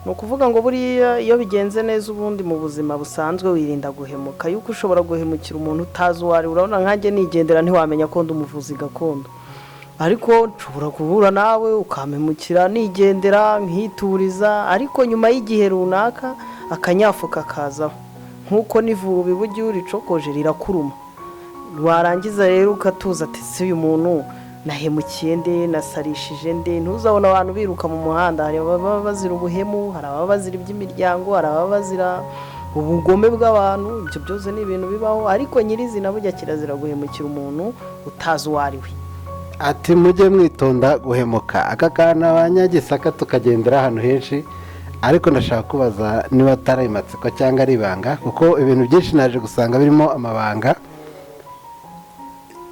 Speaker 2: ni ukuvuga ngo buriya iyo bigenze neza ubundi mu buzima busanzwe wirinda guhemuka, yuko ushobora guhemukira umuntu utazi uwo ari. urabona nkanjye nigendera ntiwamenya ko ndi umuvuzi gakondo, ariko nshobora guhura nawe ukampemukira nigendera nkituriza, ariko nyuma y'igihe runaka akanyafu kakazaho. nk'uko n'ivubi burya iyo uricokoje rirakuruma, warangiza rero ukatuza ati si uyu muntu nahemukiye nde, nasarishije nde. ntuzabona abantu biruka mu muhanda, hari ababa bazira ubuhemu, hari ababa bazira iby'imiryango, hari ababa bazira ubugome bw'abantu. ibyo byose ni ibintu bibaho, ariko nyirizina burya kirazira guhemukira umuntu utazi uwo ari we.
Speaker 1: ati mujye mwitonda guhemuka. aka kana abanyagisaka tukagendera ahantu henshi, ariko ndashaka kubaza niba atari amatsiko cyangwa ari ibanga, kuko ibintu byinshi naje gusanga birimo amabanga.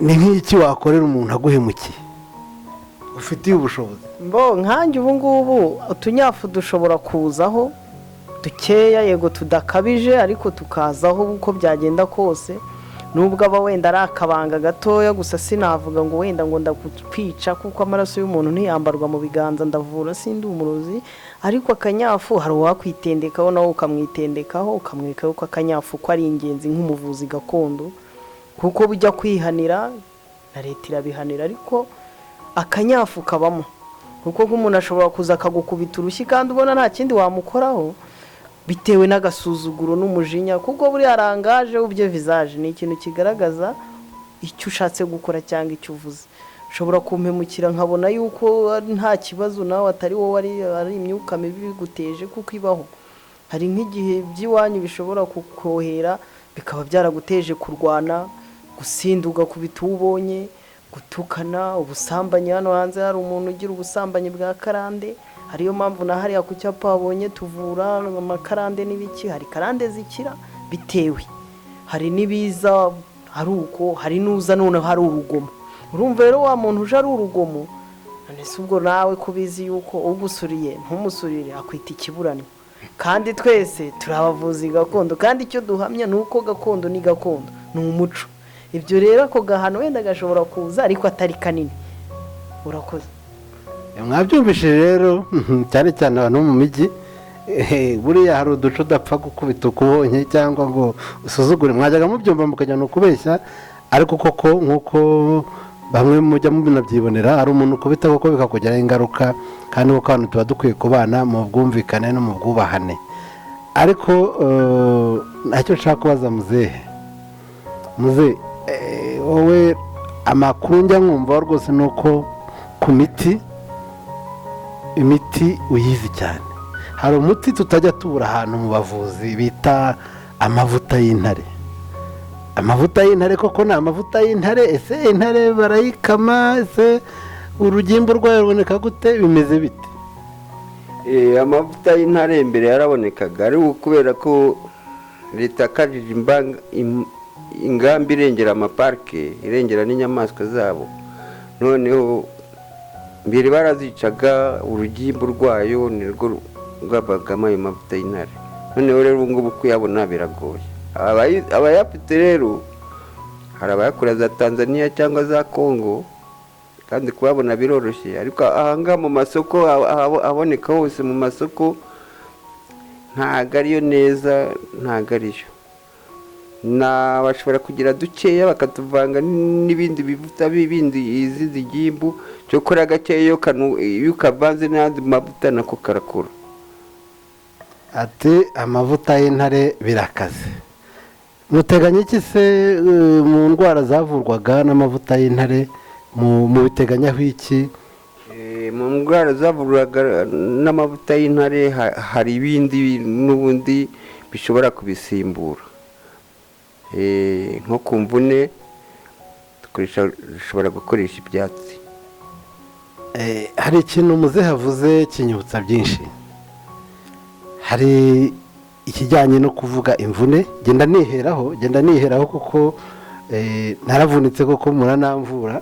Speaker 1: ni nk'iki wakorera umuntu aguhemukiye ufitiye ubushobozi?
Speaker 2: nkanjye ubu ngubu utunyafu dushobora kuzaho dukeya, yego tudakabije, ariko tukazaho uko byagenda kose. nubwo aba wenda ari akabanga gatoya, gusa sinavuga ngo wenda ngo ndakwica, kuko amaraso y'umuntu ntiyambarwa mu biganza, ndavura sindi umurozi. ariko akanyafu hari uwakwitendekaho nawe ukamwitendekaho, ukamwereka ko akanyafu ko ari ingenzi nk'umuvuzi gakondo, kuko bujya kwihanira na leta irabihanira, ariko akanyafu kabamo. kuko nk'umuntu ashobora kuza akagukubita urushyi kandi ubona nta kindi wamukoraho, bitewe n'agasuzuguro n'umujinya, kuko buriya arangaje ubye visage ni ikintu kigaragaza icyo ushatse gukora cyangwa icyo uvuze. ushobora kumpemukira nkabona yuko nta kibazo nawe atari wowe, ari imyuka mibi biguteje, kuko ibaho. hari nk'igihe by'iwanyu bishobora kukohera bikaba byaraguteje kurwana, gusinda ugakubita uwo ubonye, gutukana, ubusambanyi. hano hanze hari umuntu ugira ubusambanyi bwa karande, hariyo mpamvu na hariya ku cyapa wabonye tuvura amakarande n'ibiki. hari karande zikira bitewe, hari n'ibiza ari uko, hari n'uza none hari urugomo. urumva rero wa muntu uje ari urugomo nese ubwo nawe kubizi yuko ugusuriye ntumusurire akwita ikiburanwa kandi twese turi abavuzi gakondo kandi icyo duhamya ni uko gakondo ni gakondo ni umuco. Ibyo rero ako gahano wenda gashobora kuza ariko atari kanini. Urakoze.
Speaker 1: Mwabyumvise rero cyane cyane abantu mu mijyi buriya hari uduco udapfa gukubita ukubonye cyangwa ngo usuzugure, mwajyaga mubyumva mukajya no kubeshya, ariko koko nk'uko bamwe mujya mubyibonera hari umuntu ukubita koko bikakugiraho ingaruka, kandi kuko abantu tuba dukwiye kubana mu bwumvikane no mu bwubahane. Ariko ntacyo nshaka kubaza muzehe, wowe amakuru njya nkumva rwose ni uko ku imiti uyizi cyane. Hari umuti tutajya tubura ahantu mu bavuzi bita amavuta y'intare. Amavuta y'intare koko ni amavuta y'intare? Ese intare barayikama? Ese urugimbu rwayo ruboneka gute? Bimeze bite?
Speaker 3: Amavuta y'intare mbere yarabonekaga, ari ukubera ko leta yakajije ingamba irengera amaparike, irengera n'inyamaswa zabo. Noneho mbere barazicaga, urugimbu rwayo nirwo rwabagamo ayo mavuta y'intare. Noneho rero ubu ngubu kuyabona biragoye. Abayafite rero hari abayakura za Tanzania cyangwa za Congo, kandi kubabona biroroshye, ariko ahangaha mu masoko aboneka hose mu masoko ntago ariyo neza, ntago ariyo. Bashobora kugira dukeya bakatuvanga n'ibindi bivuta bibindi izindi gimbu, cyo kora gakeya iyo ukavanze n'andi mavuta nako karakura.
Speaker 1: Ati amavuta y'intare birakaze. Muteganya iki se mu ndwara zavurwaga n'amavuta y'intare? Mu biteganyaho iki?
Speaker 3: Mu ndwara zavurwaga n'amavuta y'intare hari ibindi n'ubundi bishobora kubisimbura. Nko ku mvune dushobora gukoresha ibyatsi.
Speaker 1: Hari ikintu muzehe avuze kinyibutsa byinshi. Hari ikijyanye no kuvuga imvune, genda niheraho kuko naravunitse koko muranamvura.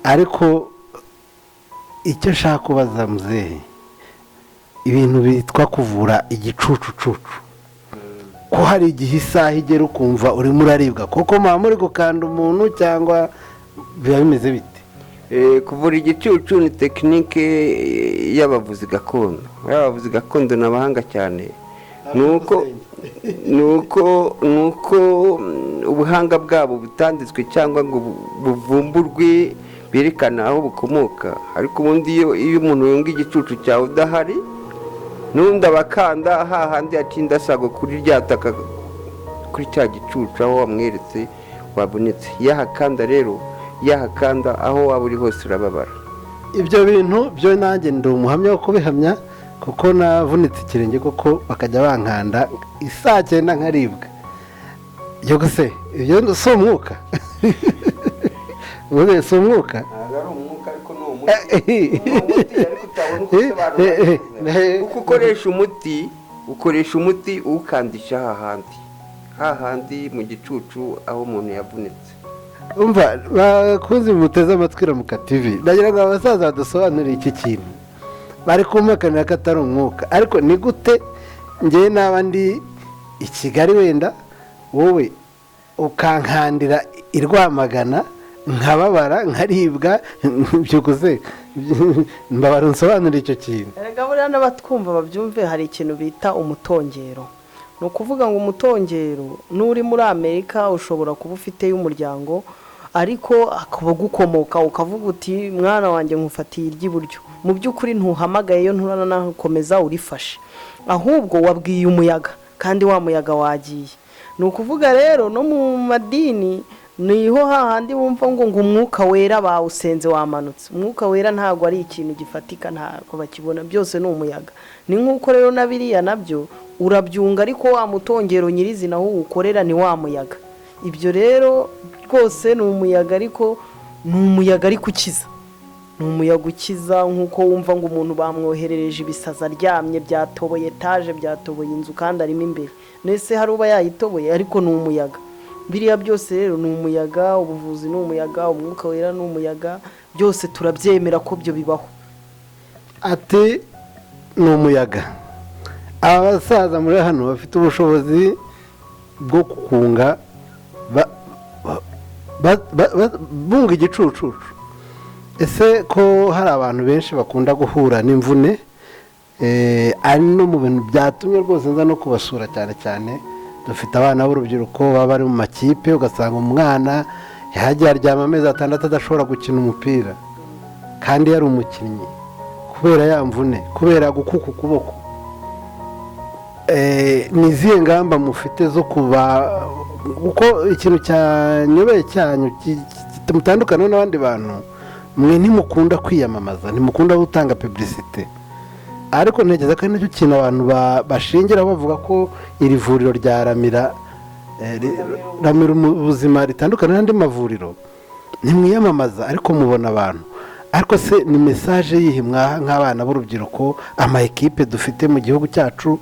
Speaker 1: Ariko icyo nshaka kubaza muzehe, ibintu bitwa kuvura igicucucucu, ko hari igihe isaha igera ukumva urimo uraribwa, koko muba muri gukanda umuntu cyangwa biba bimeze bite?
Speaker 3: Kuvura igicucu ni tekinike y'abavuzi gakondo. Abavuzi gakondo ni abahanga cyane. nuko ubuhanga bwabo butanditswe cyangwa ngo buvumburwe, berekana aho bukomoka. Ariko ubundi iyo umuntu yunga igicucu cyawe udahari, n'undi abakanda hahandi atinda asago kuri ryataka kuri cya gicucu aho wamweretse wabonetse. Yahakanda rero, yahakanda aho waba uri hose urababara.
Speaker 1: Ibyo bintu byo nanjye ndi umuhamya wo kubihamya, kuko navunitse ikirenge koko bakajya bankanda isaa 9 nkaribwa. Yo guse ibyo si umwuka? Wowe si umwuka?
Speaker 3: Ntabwo ari umwuka, ariko ni umuti ariko utabona uko usobanura. Uko ukoresha umuti uwukandisha hahandi mu gicucu aho umuntu yavunitse.
Speaker 1: Umva bakunze muteze amatwi Ramuka TV, ndagira ngo abasaza badusobanurire iki kintu. Bari kumpakanira ko atari umwuka, ariko ni gute njye n'abandi i Kigali wenda wowe ukankandira i Rwamagana nkababara nkaribwa? Byukuze mbabara unsobanurire icyo kintu.
Speaker 2: Erega buriya n'abatwumva babyumve, hari ikintu bita umutongero. Ni ukuvuga ngo umutongero n'uri muri Amerika ushobora kuba ufiteyo umuryango, ariko akaba gukomoka ukavuga uti mwana wanjye nkufatiye iry'iburyo, mu by'ukuri ntuhamagaye yo nturanakomeza urifashe, ahubwo wabwiye umuyaga kandi wa muyaga wagiye. Ni ukuvuga rero no mu madini niho hahandi wumva ngo umwuka wera bawusenze wamanutse. Umwuka wera ntabwo ari ikintu gifatika, ntabwo bakibona, byose ni umuyaga. Ni nk'uko rero na biriya nabyo urabyunga, ariko wa mutongero nyirizina aho ukorera ni wa muyaga. Ibyo rero rwose ni umuyaga, ariko ni umuyaga ariko ukiza. Ni umuyaga ukiza, nk'uko wumva ngo umuntu bamwoherereje ibisaza aryamye, byatoboye etaje, byatoboye inzu kandi arimo imbere. Nese hari uba yayitoboye, ariko ni umuyaga. biriya byose rero ni umuyaga, ubuvuzi ni umuyaga, umwuka wera ni umuyaga, byose turabyemera ko byo bibaho.
Speaker 1: ati ni umuyaga. aba basaza muri hano bafite ubushobozi bwo gukunga bunga igicucucu. ese ko hari abantu benshi bakunda guhura n'imvune, ari no mu bintu byatumye rwose nza no kubasura cyane cyane. dufite abana b'urubyiruko baba bari mu makipe, ugasanga umwana yagiye aryama amezi 6 adashobora gukina umupira kandi yari umukinnyi, kubera ya mvune, kubera gukuka ukuboko. ni izihe ngamba mufite zo kuba, kuko ikintu cyanyobeye cyanyu mutandukana n'abandi bantu, mwe ntimukunda kwiyamamaza, ntimukunda gutanga publicité, ariko ntekereza ko ari nacyo kintu abantu bashingira bavuga ko iri vuriro rya Ramira ubuzima ritandukana n'andi mavuriro. ntimwiyamamaza ariko mubona abantu. ariko se ni mesaje yihe mwaha nk'abana b'urubyiruko, ama ekipe dufite mu gihugu cyacu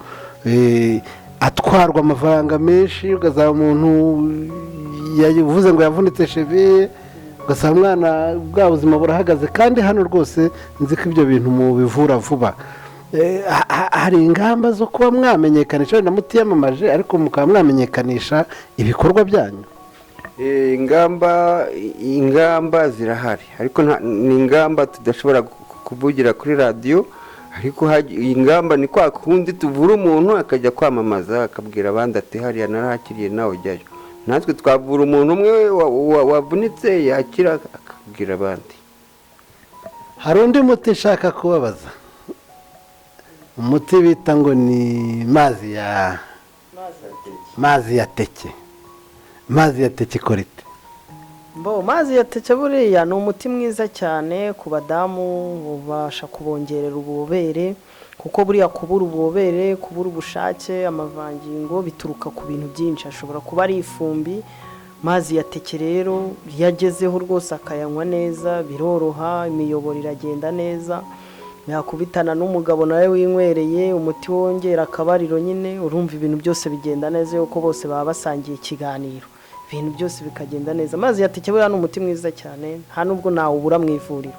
Speaker 1: atwarwa amafaranga menshi, ugasanga umuntu yavuze ngo yavunitse cheville, ugasanga umwana bwa buzima burahagaze, kandi hano rwose nzi ko ibyo bintu mu bivura vuba. hari ingamba zo kuba mwamenyekanisha, wenda mutiyamamaje ariko mukaba mwamenyekanisha ibikorwa byanyu?
Speaker 3: ingamba zirahari, ariko ni ingamba tudashobora kuvugira kuri radiyo. ariko ingamba ni kwa kundi tuvura umuntu akajya kwamamaza akabwira abandi ati hariya narahakiriye nawe ujyayo. natwe twavura umuntu umwe wavunitse yakira akabwira abandi.
Speaker 1: hari undi muti nshaka kubabaza, umuti bita ngo ni mazi ya teke. mazi ya teke ikora ite?
Speaker 2: mazi ya teke buriya ni umuti mwiza cyane ku badamu, ubasha kubongerera ububobere, kuko buriya kubura ububobere, kubura ubushake, amavangingo bituruka ku bintu byinshi. ashobora kuba ari ifumbi. mazi ya teke rero iyo agezeho rwose akayanywa neza biroroha, imiyoboro iragenda neza. yakubitana n'umugabo nawe winywereye umuti wongera akabariro, nyine urumva ibintu byose bigenda neza, yuko bose baba basangiye ikiganiro, ibintu byose bikagenda neza. amazi ya teke buriya ni umuti mwiza cyane, nta nubwo nawubura mu ivuriro.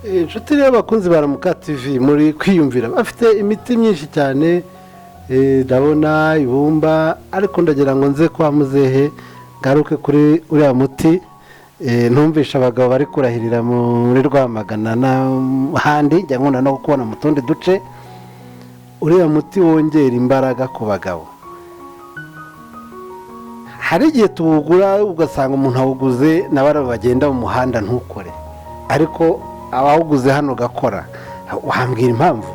Speaker 1: inshuti rero bakunzi ba Ramuka TV, muri kwiyumvira bafite imiti myinshi cyane, ndabona ibumba, ariko ndagira ngo nze kwa muzehe ngaruke kuri uriya muti. ntumvisha abagabo bari kurahirira muri Rwamagana n'ahandi, njya nkunda no kubona mu tundi duce. uriya muti wongera imbaraga ku bagabo, hari igihe tuwugura ugasanga umuntu awuguze n'abari bagenda mu muhanda ntukore, ariko abawuguze hano gakora. wambwira impamvu?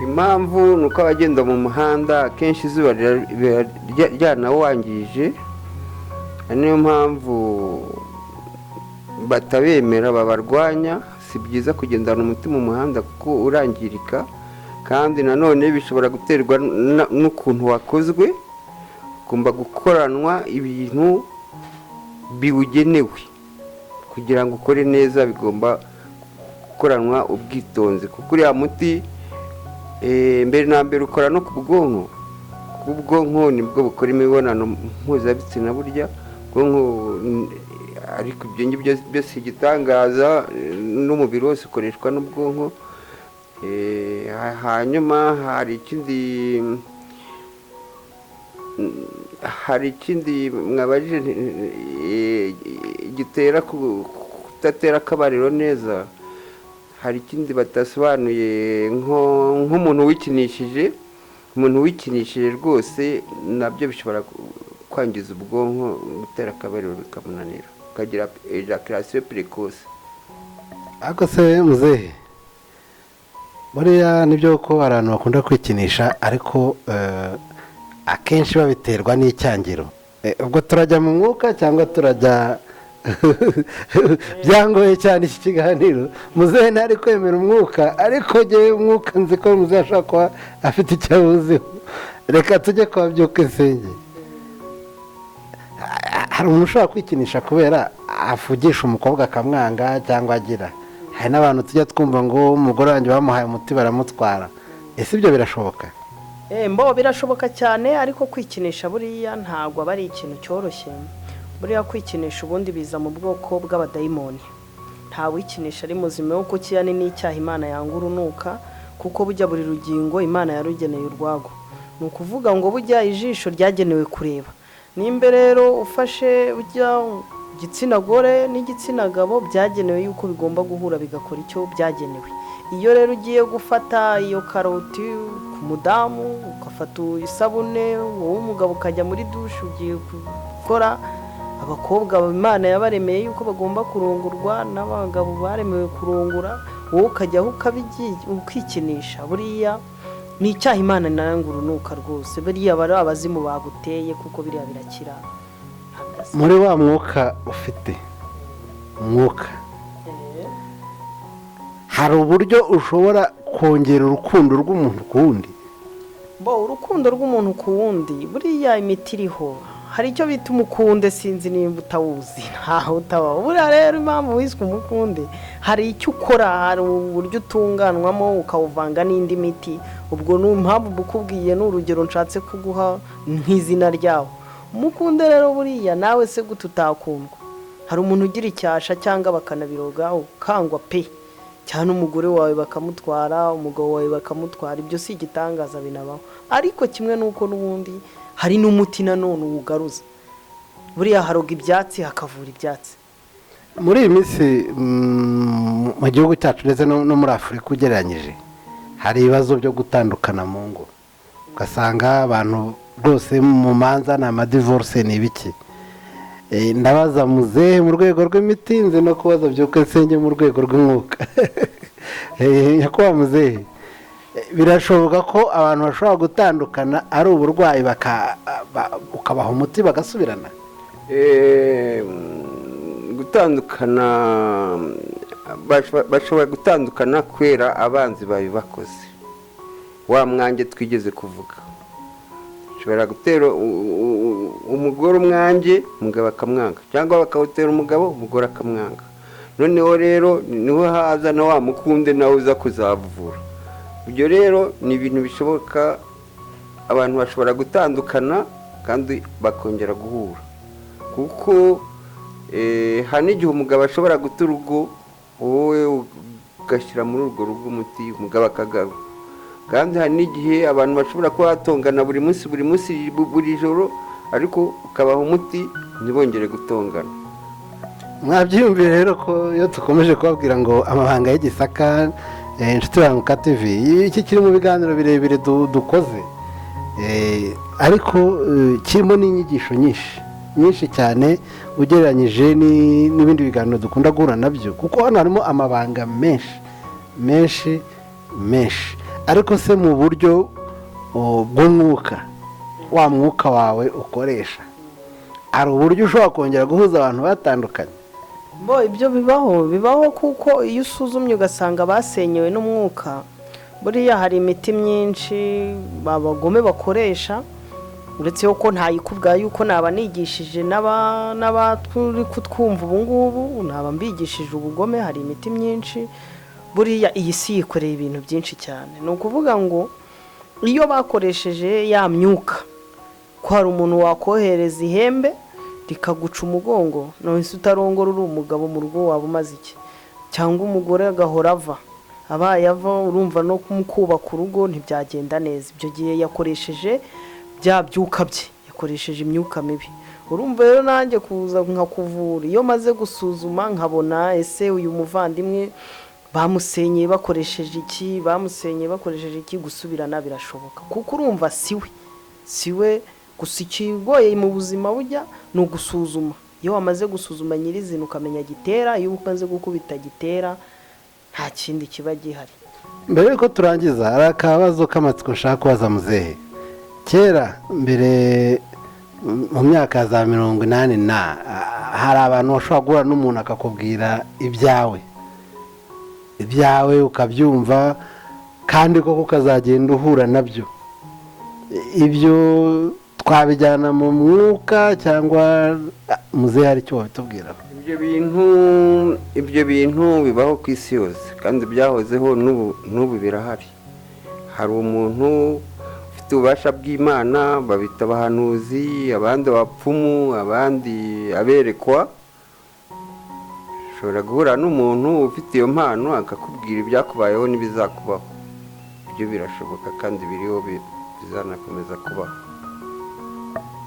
Speaker 3: impamvu ni uko abagenda mu muhanda akenshi izuba ryanawangije, niyo mpamvu batabemera, babarwanya. si byiza kugendana umuti mu muhanda kuko urangirika, kandi nanone bishobora guterwa n'ukuntu wakozwe. ugomba gukoranwa ibintu biwugenewe kugira ngo ukore neza, bigomba gukoranwa ubwitonzi, kuko uriya muti mbere na mbere ukora no ku bwonko. ubwonko nibwo bukora imibonano mpuzabitsina burya ubwonko, ariko ibyo ngibyo byose igitangaza n'umubiri wose ukoreshwa n'ubwonko. hanyuma hari ikindi mwabajije gitera kudatera akabariro neza. hari ikindi batasobanuye, nk'umuntu wikinishije. umuntu wikinishije rwose nabyo bishobora kwangiza ubwonko, gutera akabariro bikamunanira, ukagira ejaculation precoce.
Speaker 1: ariko se muzehe, buriya nibyo ko abantu bakunda kwikinisha, ariko akenshi babiterwa n'icyangiro. ubwo turajya mu mwuka cyangwa turajya byangoye cyane iki kiganiro. muzehe ntari kwemera umwuka, ariko ngewe umwuka nzi ko muzehe ashobora kuba afite icyo awuziho. reka tujye kwa byuka insenge. hari umuntu ushobora kwikinisha kubera avugisha umukobwa akamwanga cyangwa agira. hari n'abantu tujya twumva ngo umugore wanjye bamuhaye umuti baramutwara. ese ibyo birashoboka?
Speaker 2: mbo birashoboka cyane, ariko kwikinisha buriya ntabwo aba ari ikintu cyoroshye. Buriya kwikinisha ubundi biza mu bwoko bw'abadayimoni. Nta wikinisha ari muzima, kuko kiyane n'icyaha Imana yanga urunuka, kuko bujya buri rugingo Imana yarugeneye urwago. Ni ukuvuga ngo bujya ijisho ryagenewe kureba. Nimba rero ufashe bujya igitsina gore n'igitsina gabo byagenewe yuko bigomba guhura bigakora icyo byagenewe. Iyo rero ugiye gufata iyo karoti ku mudamu, ugafata isabune, wowe umugabo ukajya muri dushe ugiye gukora, abakobwa Imana yabaremeye yuko bagomba kurongorwa n'abagabo baremewe kurongora, wowe ukajyaho ukikinisha, buriya ni icyaha Imana nanga urunuka rwose. Buriya bari abazimu baguteye, kuko biriya birakira.
Speaker 1: Muri wa mwuka ufite umwuka, hari uburyo ushobora kongera urukundo rw'umuntu ku wundi?
Speaker 2: Urukundo rw'umuntu ku wundi buriya imiti iriho. Hari icyo bita umukunde, sinzi nimba utawuzi. Ntaho utabaho. Buriya rero impamvu wiswe umukunde, hari icyo ukora, hari uburyo utunganwamo ukawuvanga n'indi miti. Ubwo ni impamvu bukubwiye, n'urugero nshatse kuguha nk'izina ryawo. Umukunde rero buriya nawe se gute utakundwa? Hari umuntu ugira icyasha cyangwa bakanabiroga ukangwa pe, cyane umugore wawe bakamutwara, umugabo wawe bakamutwara. Ibyo si igitangaza, binabaho. Ariko kimwe nuko n'ubundi hari n'umuti nanone uwugaruza. Buriya haroga ibyatsi hakavura ibyatsi.
Speaker 1: Muri iyi minsi mu gihugu cyacu ndetse no muri Afurika ugereranyije, hari ibibazo byo gutandukana mu ngo. Ugasanga abantu rwose mu manza ni amadivorce, ni ibiki. Ndabaza muzehe mu rwego rw'imiti, nzi no kubaza byuko nsenge mu rwego rw'umwuka. Nyakubahwa muzehe, birashoboka ko abantu bashobora gutandukana ari uburwayi ukabaha umuti bagasubirana?
Speaker 3: Gutandukana, bashobora gutandukana kubera abanzi babibakoze. Wa mwange twigeze kuvuga, ushobora gutera umugore umwange, umugabo akamwanga, cyangwa bakawutera umugabo, umugore akamwanga. Noneho rero niho haza na wa mukunde nawe uza kuzavura. Ibyo rero ni ibintu bishoboka. Abantu bashobora gutandukana kandi bakongera guhura, kuko hari n'igihe umugabo ashobora guta urugo, wowe ugashyira muri urwo rugo umuti, umugabo akagaruka. Kandi hari n'igihe abantu bashobora kuba batongana buri munsi buri joro, ariko ukabaha umuti ntibongere gutongana.
Speaker 1: Mwabyiyumviye rero ko iyo dukomeje kubabwira ngo amabanga y'Igisaka, inshuti Banguka TV, iki kiri mu biganiro birebire dukoze, ariko kirimo n'inyigisho nyinshi cyane ugereranyije n'ibindi biganiro dukunda guhura nabyo, kuko hano harimo amabanga menshi. Ariko se mu buryo bw'umwuka, wa mwuka wawe ukoresha, hari uburyo ushobora kongera guhuza abantu batandukanye?
Speaker 2: Ibyo bibaho, kuko iyo usuzumye ugasanga basenyewe n'umwuka, buriya hari imiti myinshi abagome bakoresha. Uretse yuko ntayikubwira yuko naba nigishije n'abaturi kutwumva ubu ngubu, naba mbigishije ubugome. Hari imiti myinshi. Buriya iyi si yikoreye ibintu byinshi cyane. Ni ukuvuga ngo iyo bakoresheje ya myuka, ko hari umuntu wakohereza ihembe rikaguca umugongo, none se utarongora uri umugabo mu rugo waba umaze iki? Cyangwa umugore agahora abaye ava, urumva no kubaka urugo ntibyagenda neza. Ibyo gihe yakoresheje bya byuka bye, yakoresheje imyuka mibi. Urumva rero nanjye kuza nkakuvura, iyo maze gusuzuma nkabona ese uyu muvandimwe bamusenyeye bakoresheje iki, gusubirana birashoboka. Kuko urumva siwe gusa ikigoye mu buzima bujya ni ugusuzuma. Iyo wamaze gusuzuma nyirizina ukamenya gitera, iyo umaze gukubita gitera, nta kindi kiba gihari.
Speaker 1: Mbere yuko turangiza, hari akabazo k'amatsiko nshaka kubaza muzehe. Kera mbere mu myaka ya za 80 hari abantu bashobora guhura n'umuntu akakubwira ibyawe ukabyumva, kandi koko ukazagenda uhura nabyo. Ibyo twabijyana mu mwuka cyangwa muzehe hari icyo wabitubwiraho?
Speaker 3: Ibyo bintu bibaho ku isi yose, kandi byahozeho n'ubu birahari. Hari umuntu ufite bafite ububasha bw'Imana babita abahanuzi, abandi abapfumu, abandi aberekwa. Ushobora guhura n'umuntu ufite iyo mpano akakubwira ibyakubayeho n'ibizakubaho. Ibyo birashoboka kandi biriho, bizanakomeza kubaho.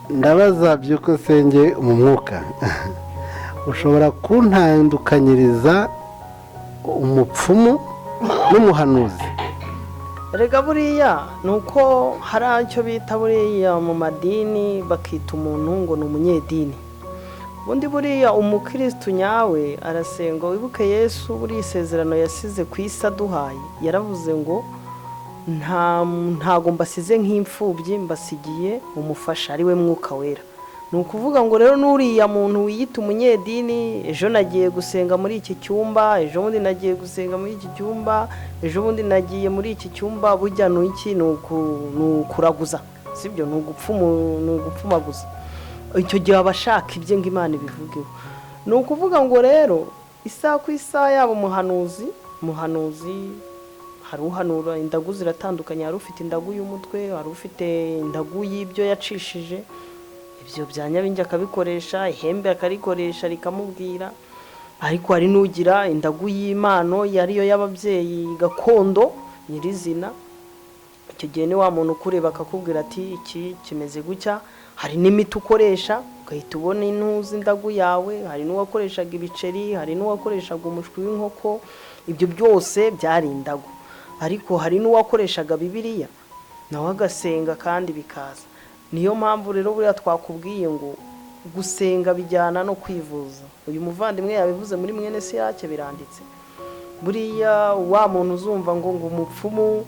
Speaker 1: ndabaza byukusenge mu mwuka ushobora kuntandukanyiriza umupfumu n'umuhanuzi?
Speaker 2: Erega buriya ni uko hari icyo bita buriya mu madini bakita umuntu ngo ni umunyedini. Ubundi buriya umukirisitu nyawe arasenga. Wibuke Yesu buriya isezerano yasize ku isi aduhaye, yaravuze ngo ntago mbasize nk'imfubyi, mbasigiye umufasha ari we Mwuka Wera. Ni ukuvuga ngo rero n'uriya muntu wiyita umunyedini, ejo nagiye gusenga muri iki cyumba, ejo bundi nagiye gusenga muri iki cyumba, ejo bundi nagiye muri iki cyumba, bujya ni iki? Ni ukuraguza, sibyo? Ni ugupfumaguza. Icyo gihe aba ashaka ibyo ngo Imana ibivugeho. Ni ukuvuga ngo rero isaha ku isaha yaba umuhanuzi hari uhanura indagu ziratandukanye, hari ufite indagu y'umutwe, hari ufite indagu y'ibyo yacishije, ibyo bya nyabingi akabikoresha, ihembe akarikoresha rikamubwira. Ariko hari n'ugira indagu y'Imana yariyo y'ababyeyi gakondo nyirizina. Icyo gihe ni wa muntu ukureba akakubwira ati iki kimeze gutya. Hari n'imiti ukoresha ugahita ubona intuzi indagu yawe. Hari n'uwakoreshaga ibiceri, hari n'uwakoreshaga umushwi w'inkoko. Ibyo byose byari indagu. Ariko hari n'uwakoreshaga Bibiliya nawe agasenga kandi bikaza. Niyo mpamvu rero buriya twakubwiye ngo gusenga bijyana no kwivuza. Uyu muvandimwe yabivuze muri mwene Sirake biranditse. Buriya wa muntu uzumva ngo umupfumu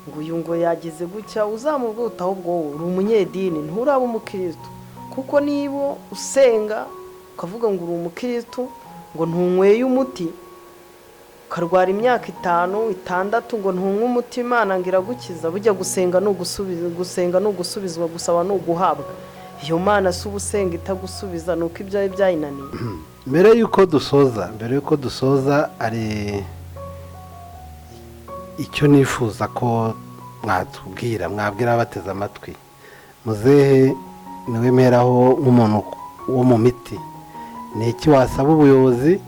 Speaker 2: ngo uyu ngo yagize gutya, uzamubwita ahubwo uri umunyedini, nturaba umukirisitu. Kuko niba usenga ukavuga ngo uri umukirisitu, ngo ntunyweye umuti, ukarwara imyaka 5, 6 ngo ntunywe umuti Imana ngo iragukiza, bujya gusenga no gusubizwa, gusaba no guhabwa. Iyo Mana si ubusenga itagusubiza, nuko ibyawe byayinaniye.
Speaker 1: mbere yuko dusoza ari icyo nifuza ko mwabwira abateze amatwi. Muzehe niwe meraho nk'umuntu wo mu miti, ni iki wasaba ubuyobozi,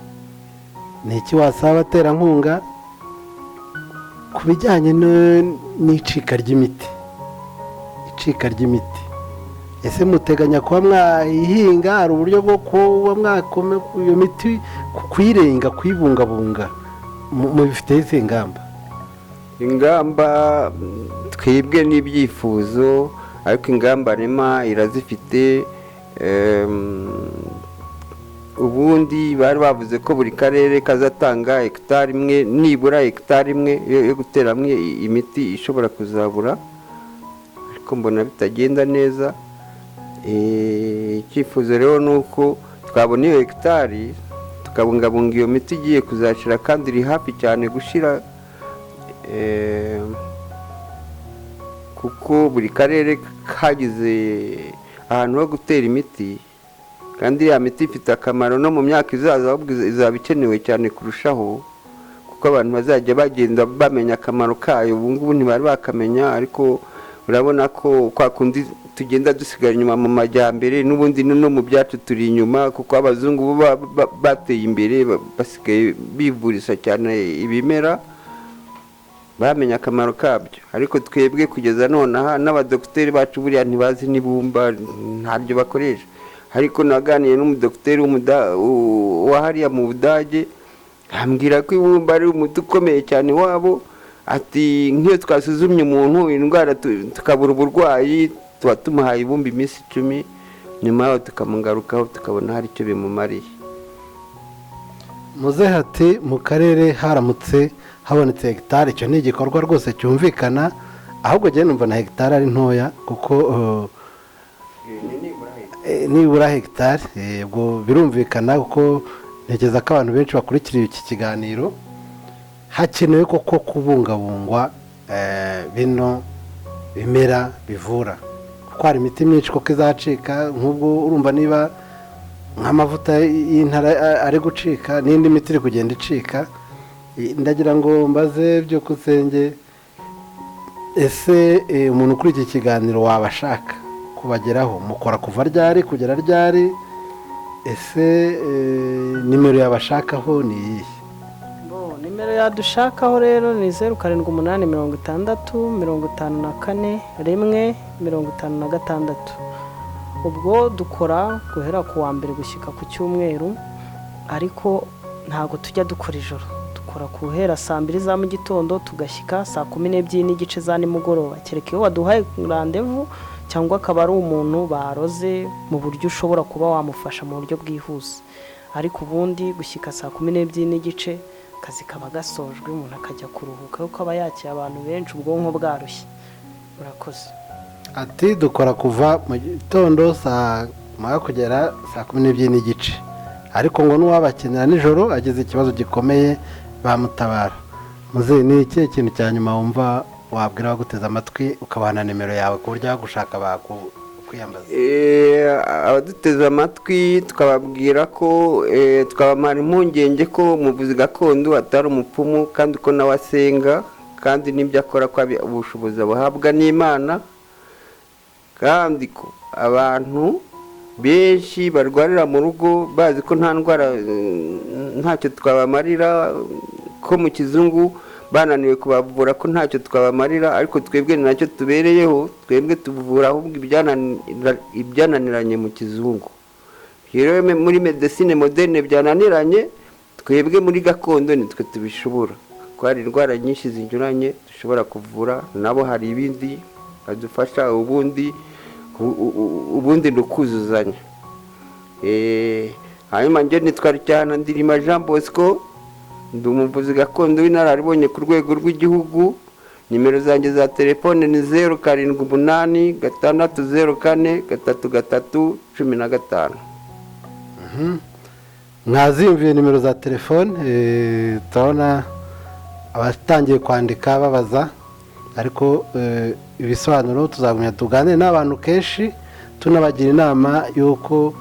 Speaker 1: ni iki wasaba abaterankunga ku bijyanye n'icika ry'imiti? Ese muteganya kuba mwayihinga? Hari uburyo bwo kuba mwakome iyo miti, kuyirenga, kuyibungabunga? Mubifiteho izihe
Speaker 3: ingamba? Twebwe n'ibyifuzo, ariko ingamba rema irazifite. Ubundi bari bavuze ko buri karere kazatanga hegitari imwe, nibura hegitari imwe yo guteramo imiti ishobora kuzabura, ariko mbona bitagenda neza. Icyifuzo rero ni uko twabona iyo hegitari tukabungabunga iyo miti igiye kuzashira kandi iri hafi cyane gushira, kuko buri karere kagize ahantu ho gutera imiti, kandi ya miti ifite akamaro no mu myaka izaza, ahubwo izaba ikenewe cyane kurushaho, kuko abantu bazajya bagenda bamenya akamaro kayo. Ubu ngubu ntibari bakamenya, ariko urabona ko kwa kundi tugenda dusigara inyuma mu majyambere, n'ubundi no mu byacu turi inyuma, kuko abazungu bateye imbere basigaye bivuriza cyane ibimera, bamenya akamaro kabyo. Ariko twebwe kugeza nonaha n'abadokiteri bacu buriya ntibazi n'ibumba, ntabyo bakoresha. Ariko naganiye n'umudokiteri wa hariya mu Budage, ambwira ko ibumba ari umuti ukomeye cyane wabo. Ati nk'iyo twasuzumye umuntu indwara tukabura uburwayi, tuba tumuhaye ibumba iminsi 10, nyuma yaho tukamugarukaho tukabona hari icyo bimumariye.
Speaker 1: Muzehe ati mu karere haramutse habonetse hegitari, icyo ni igikorwa rwose cyumvikana. Ahubwo njye numva na hegitari ari ntoya, kuko nibura hegitari, ubwo birumvikana, kuko ntekereza ko abantu benshi bakurikira iki kiganiro hakenewe koko kubungabungwa bino bimera bivura, kuko hari imiti myinshi koko izacika. nk'ubwo urumva niba nk'amavuta y'intara ari gucika, n'indi miti iri kugenda icika. Ndagira ngo mbaze Byukusenge, ese umuntu kuri iki kiganiro wabashaka kubageraho mukora kuva ryari kugera ryari, ese nimero yabashakaho ni iyihe?
Speaker 2: Nimero yadushakaho rero ni 0786541156. ubwo dukora guhera ku wa mbere gushyika ku cyumweru, ariko ntabwo tujya dukora ijoro, dukora guhera saa 2 za mu gitondo tugashyika saa 12 n'igice za nimugoroba, kereka iyo waduhaye randevu cyangwa akaba ari umuntu baroze mu buryo ushobora kuba wamufasha mu buryo bwihuse, ariko ubundi gushyika saa 12 n'igice akazi kaba gasojwe, umuntu akajya kuruhuka kuko aba yakira abantu benshi, ubwonko bwarushye. Murakoze.
Speaker 1: Ati dukora kuva mu gitondo saa kugera saa 12 n'igice, ariko ngo n'uwabakenera nijoro ageze ikibazo gikomeye bamutabara. Muze ni ikihe kintu cya nyuma wumva wabwira baguteza amatwi ukabana nimero yawe ku buryo gushaka kwiyambaza?
Speaker 3: Abaduteza amatwi tukababwira ko twabamara impungenge ko umuvuzi gakondo atari umupfumu, kandi ko nawe asenga, kandi n'ibyo akora ko ubushobozi buhabwa n'Imana, kandi ko abantu benshi barwarira mu rugo bazi ko nta ndwara ntacyo twabamarira, ko mu kizungu bananiwe kubavura ko ntacyo twabamarira, ariko twebwe ni nacyo tubereyeho, twebwe tuvura ahubwo ibyananiranye mu kizungu. Rero muri medecine moderne byananiranye, twebwe muri gakondo nitwe tubishobora, ko hari indwara nyinshi zinyuranye dushobora kuvura, nabo hari ibindi badufasha, ubundi ni ukuzuzanya. Hanyuma njye nitwa Rucyanandilima Jean Bosco, ndi umuvuzi gakondo w'inararibonye ku rwego rw'igihugu. Nimero zanjye za telefone ni 0786043315.
Speaker 1: Mwazimviye nimero za telefone, turabona abatangiye kwandika babaza, ariko ibisobanuro tuzagumya tuganire n'abantu kenshi, tunabagira inama y'uko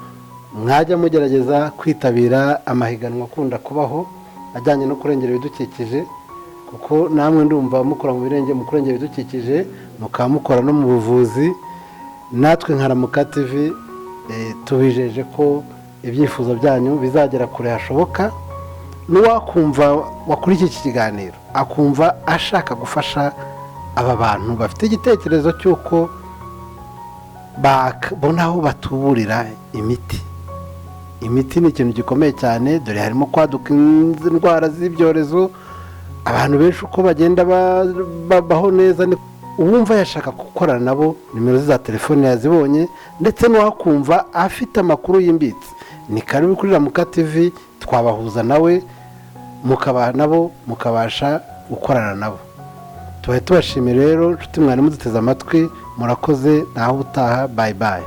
Speaker 1: mwajya mugerageza kwitabira amahiganwa akunda kubaho ajyanye no kurengera ibidukikije, kuko namwe ndumva mukora mu kurengera ibidukikije, mukaba mukora no mu buvuzi. Natwe nka Ramuka TV tubijeje ko ibyifuzo byanyu bizagera kure hashoboka. N'uwakumva wakuri iki kiganiro akumva ashaka gufasha aba bantu bafite igitekerezo cy'uko babona aho batuburira imiti ni ikintu gikomeye cyane, dore harimo kwaduka indwara z'ibyorezo, abantu benshi uko bagenda babaho neza. Uwumva yashaka gukorana nabo, nimero za telefone yazibonye, ndetse n'uwakumva afite amakuru yimbitse, ni karibu kuri Ramuka TV, twabahuza nawe mukaba nabo mukabasha gukorana nabo. Tubaye tubashimira rero nshuti mwari muduteze amatwi, murakoze, naho utaha, bye bye.